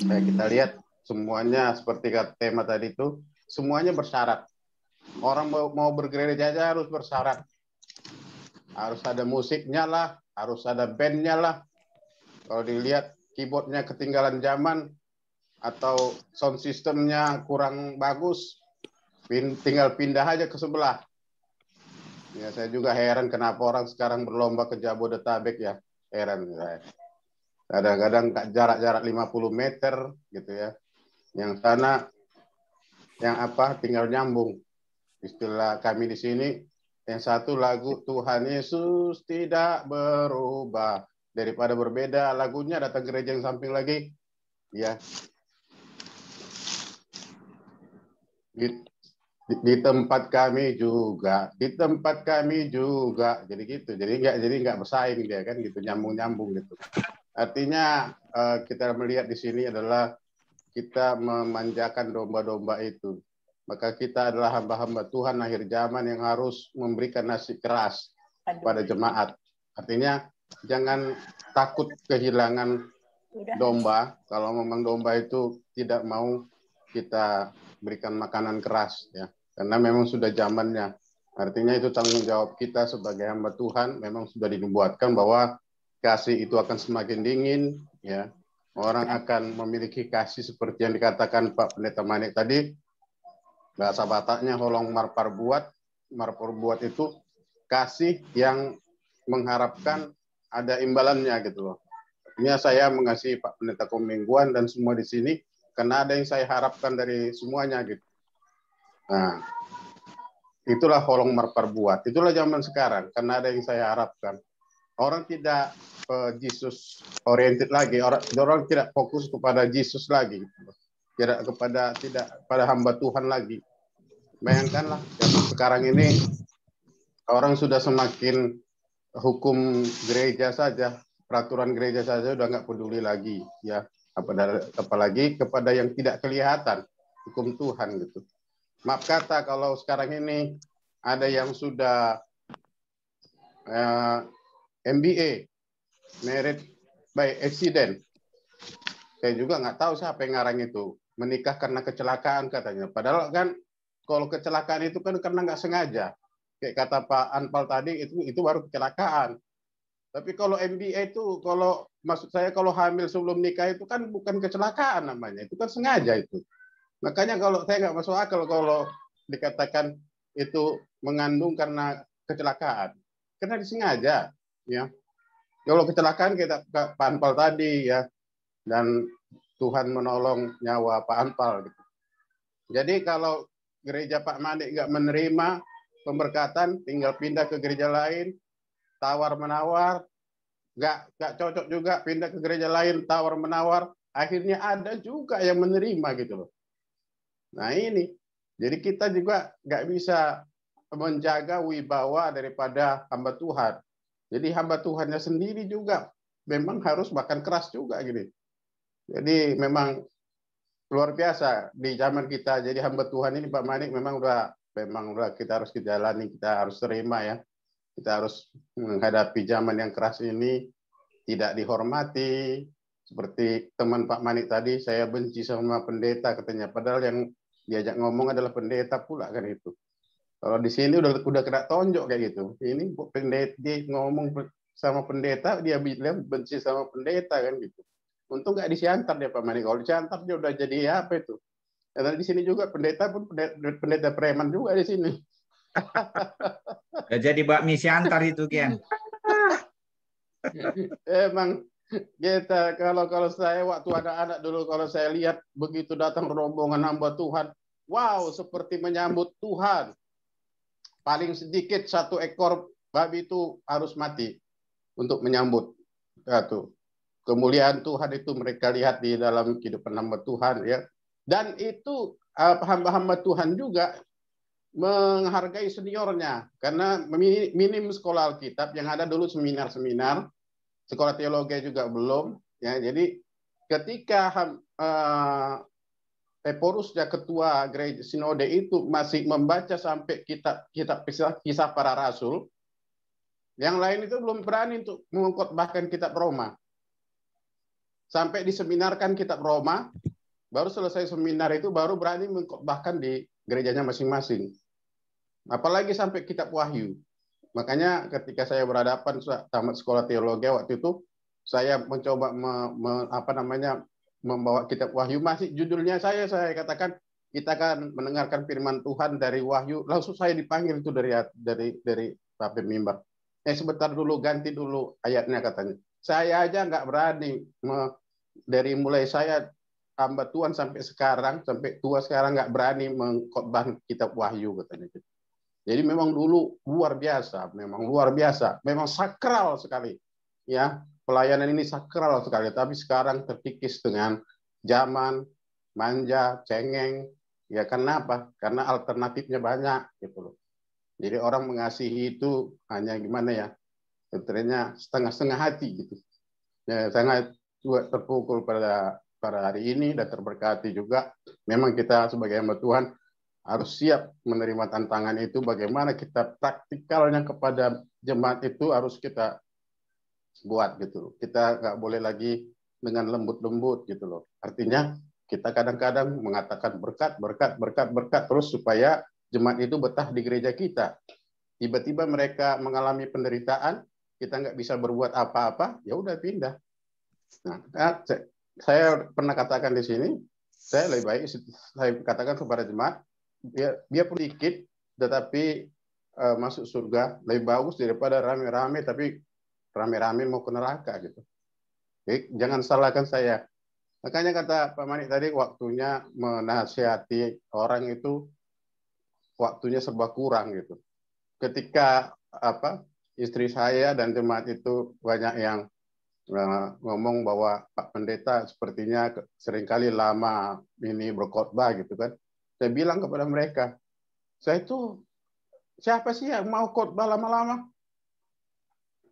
Kayak kita lihat semuanya seperti kata tema tadi itu, semuanya bersyarat. Orang mau bergereja aja harus bersyarat. Harus ada musiknya lah, harus ada bandnya lah. Kalau dilihat keyboardnya ketinggalan zaman atau sound systemnya kurang bagus, tinggal pindah aja ke sebelah. Ya, saya juga heran kenapa orang sekarang berlomba ke Jabodetabek ya. Heran saya. Kadang-kadang jarak-jarak 50 meter gitu ya. Yang sana yang apa tinggal nyambung. Istilah kami di sini yang satu lagu Tuhan Yesus tidak berubah. Daripada berbeda lagunya datang gereja yang samping lagi ya. Di tempat kami juga, di tempat kami juga, jadi gitu, jadi nggak bersaing dia kan gitu, nyambung gitu. Artinya kita melihat di sini adalah kita memanjakan domba-domba itu, maka kita adalah hamba-hamba Tuhan akhir zaman yang harus memberikan nasib keras pada jemaat. Artinya jangan takut kehilangan domba kalau memang domba itu tidak mau kita berikan makanan keras ya, karena memang sudah zamannya. Artinya itu tanggung jawab kita sebagai hamba Tuhan, memang sudah dinubuatkan bahwa kasih itu akan semakin dingin ya. Orang akan memiliki kasih seperti yang dikatakan Pak Pendeta Manik tadi, bahasa Bataknya holong marpar buat itu kasih yang mengharapkan ada imbalannya gitu loh. Artinya saya mengasihi Pak Pendeta Komingguan dan semua di sini karena ada yang saya harapkan dari semuanya gitu. Nah, itulah holong marpar buat. Itulah zaman sekarang karena ada yang saya harapkan. Orang tidak Jesus oriented lagi. Orang tidak fokus kepada Jesus lagi. Tidak pada hamba Tuhan lagi. Bayangkanlah sekarang ini orang sudah semakin hukum gereja saja, peraturan gereja saja udah nggak peduli lagi ya. Apalagi kepada yang tidak kelihatan hukum Tuhan gitu. Maaf kata kalau sekarang ini ada yang sudah MBA, married by accident. Saya juga nggak tahu siapa yang ngarang itu, menikah karena kecelakaan katanya. Padahal kan kalau kecelakaan itu kan karena nggak sengaja. Kayak kata Pak Anpal tadi itu baru kecelakaan. Tapi kalau MBA itu, kalau maksud saya kalau hamil sebelum nikah itu kan bukan kecelakaan namanya, itu kan sengaja itu. Makanya kalau saya nggak masuk akal kalau dikatakan itu mengandung karena kecelakaan, karena disengaja, ya. Kalau kecelakaan kita Pak Anpal tadi ya, dan Tuhan menolong nyawa Pak Anpal. Gitu. Jadi kalau gereja Pak Manik nggak menerima pemberkatan, tinggal pindah ke gereja lain. Tawar-menawar, nggak cocok juga, pindah ke gereja lain, tawar-menawar, akhirnya ada juga yang menerima gitu loh. Nah ini, jadi kita juga nggak bisa menjaga wibawa daripada hamba Tuhan. Jadi hamba Tuhannya sendiri juga memang harus makan keras juga gini. Jadi memang luar biasa di zaman kita. Jadi hamba Tuhan ini Pak Manik memang udah kita harus dijalani, kita harus terima ya. Kita harus menghadapi zaman yang keras ini, tidak dihormati. Seperti teman Pak Manik tadi, saya benci sama pendeta katanya. Padahal yang diajak ngomong adalah pendeta pula kan itu. Kalau di sini udah kena tonjok kayak gitu. Ini pendeta dia ngomong sama pendeta, dia bilang benci sama pendeta kan gitu. Untung nggak disiantar dia Pak Manik. Kalau disiantar dia udah jadi apa itu? Dan di sini juga pendeta pun pendeta preman juga di sini. Jadi bakmi siantar itu Kian. Emang kita kalau saya waktu anak-anak dulu kalau saya lihat begitu datang rombongan hamba Tuhan, wow seperti menyambut Tuhan. Paling sedikit 1 ekor babi itu harus mati untuk menyambut. Tuh. Kemuliaan Tuhan itu mereka lihat di dalam kehidupan hamba Tuhan ya. Dan itu hamba-hamba Tuhan juga menghargai seniornya karena minim sekolah Alkitab yang ada dulu seminar-seminar, sekolah teologi juga belum ya. Jadi ketika Eporusnya ketua gereja sinode itu masih membaca sampai kitab kisah para rasul, yang lain itu belum berani untuk mengkhotbahkan kitab Roma. Sampai diseminarkan kitab Roma, baru selesai seminar itu baru berani mengkhotbahkan di gerejanya masing-masing. Apalagi sampai kitab Wahyu. Makanya ketika saya berhadapan tamat sekolah teologi waktu itu, saya mencoba membawa kitab Wahyu, masih judulnya saya katakan kita akan mendengarkan firman Tuhan dari Wahyu, langsung saya dipanggil itu dari pemimpin mimbar. Sebentar dulu, ganti dulu ayatnya katanya. Saya aja nggak berani dari mulai saya hamba Tuhan sampai sekarang, sampai tua sekarang nggak berani mengkhotbah kitab Wahyu katanya. Jadi memang dulu luar biasa, memang sakral sekali. Ya, pelayanan ini sakral sekali, tapi sekarang terkikis dengan zaman, manja, cengeng. Ya karena apa? Karena alternatifnya banyak gitu loh. Jadi orang mengasihi itu hanya gimana ya? Sebenarnya setengah-setengah hati gitu. Ya, sangat juga terpukul pada hari ini dan terberkati juga. Memang kita sebagai hamba Tuhan harus siap menerima tantangan itu. Bagaimana kita praktikalnya kepada jemaat itu harus kita buat gitu. Kita nggak boleh lagi dengan lembut-lembut gitu loh. Artinya kita kadang-kadang mengatakan berkat terus supaya jemaat itu betah di gereja kita. Tiba-tiba mereka mengalami penderitaan, kita nggak bisa berbuat apa-apa, ya udah pindah. Nah, saya pernah katakan di sini, saya lebih baik saya katakan kepada jemaat, dia sedikit tetapi masuk surga lebih bagus daripada rame-rame tapi rame-rame mau ke neraka gitu. Jadi, jangan salahkan saya. Makanya kata Pak Manik tadi, waktunya menasihati orang itu waktunya serba kurang gitu. Ketika istri saya dan jemaat itu banyak yang ngomong bahwa Pak Pendeta sepertinya seringkali lama ini berkhotbah gitu kan. Saya bilang kepada mereka, saya itu siapa sih yang mau khotbah lama-lama?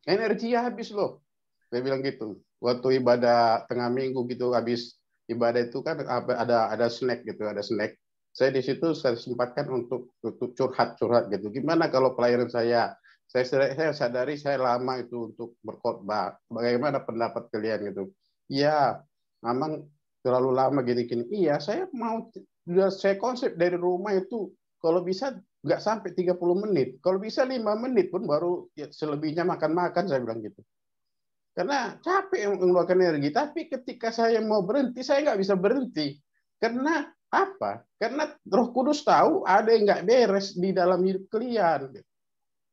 Energi habis loh. Saya bilang gitu. Waktu ibadah tengah minggu gitu, habis ibadah itu kan ada snack gitu, ada snack. Saya di situ saya sempatkan untuk curhat gitu. Gimana kalau pelayanan saya sadari saya lama itu untuk berkhotbah. Bagaimana pendapat kalian gitu? Iya, memang terlalu lama gini-gini. Iya, saya konsep dari rumah itu kalau bisa nggak sampai 30 menit. Kalau bisa 5 menit pun baru ya, selebihnya makan-makan, saya bilang gitu. Karena capek mengeluarkan energi. Tapi ketika saya mau berhenti, saya nggak bisa berhenti. Karena apa? Karena Roh Kudus tahu ada yang nggak beres di dalam hidup kalian.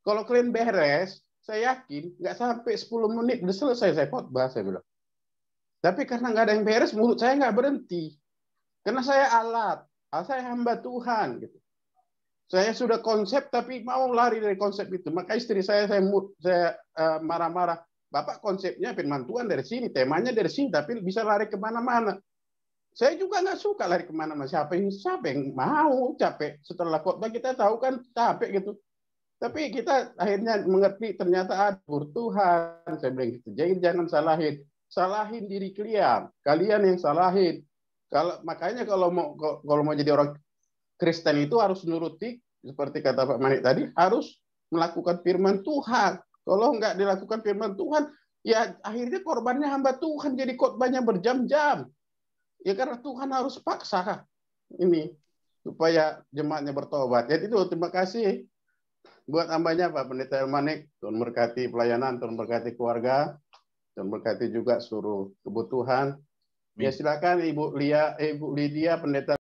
Kalau kalian beres, saya yakin nggak sampai 10 menit udah selesai saya khotbah, saya bilang. Tapi karena nggak ada yang beres, mulut saya nggak berhenti. Karena saya saya hamba Tuhan. Gitu. Saya sudah konsep, tapi mau lari dari konsep itu. Maka istri saya marah-marah. Bapak konsepnya firman Tuhan dari sini, temanya dari sini, tapi bisa lari kemana-mana. Saya juga nggak suka lari kemana-mana. Siapa yang mau capek? Setelah khotbah kita tahu kan capek gitu. Tapi kita akhirnya mengerti ternyata ada Tuhan. Saya bilang gitu. Jadi jangan salahin diri kalian yang salahin. Makanya kalau mau jadi orang Kristen itu harus nuruti seperti kata Pak Manik tadi, harus melakukan firman Tuhan. Kalau nggak dilakukan firman Tuhan, ya akhirnya korbannya hamba Tuhan, jadi khotbahnya berjam-jam. Ya karena Tuhan harus paksa ini supaya jemaatnya bertobat. Jadi itu terima kasih buat hambanya Pak Pendeta Manik. Tuhan berkati pelayanan, Tuhan berkati keluarga, Tuhan berkati juga seluruh kebutuhan. Ya silakan Ibu Lydia Pendeta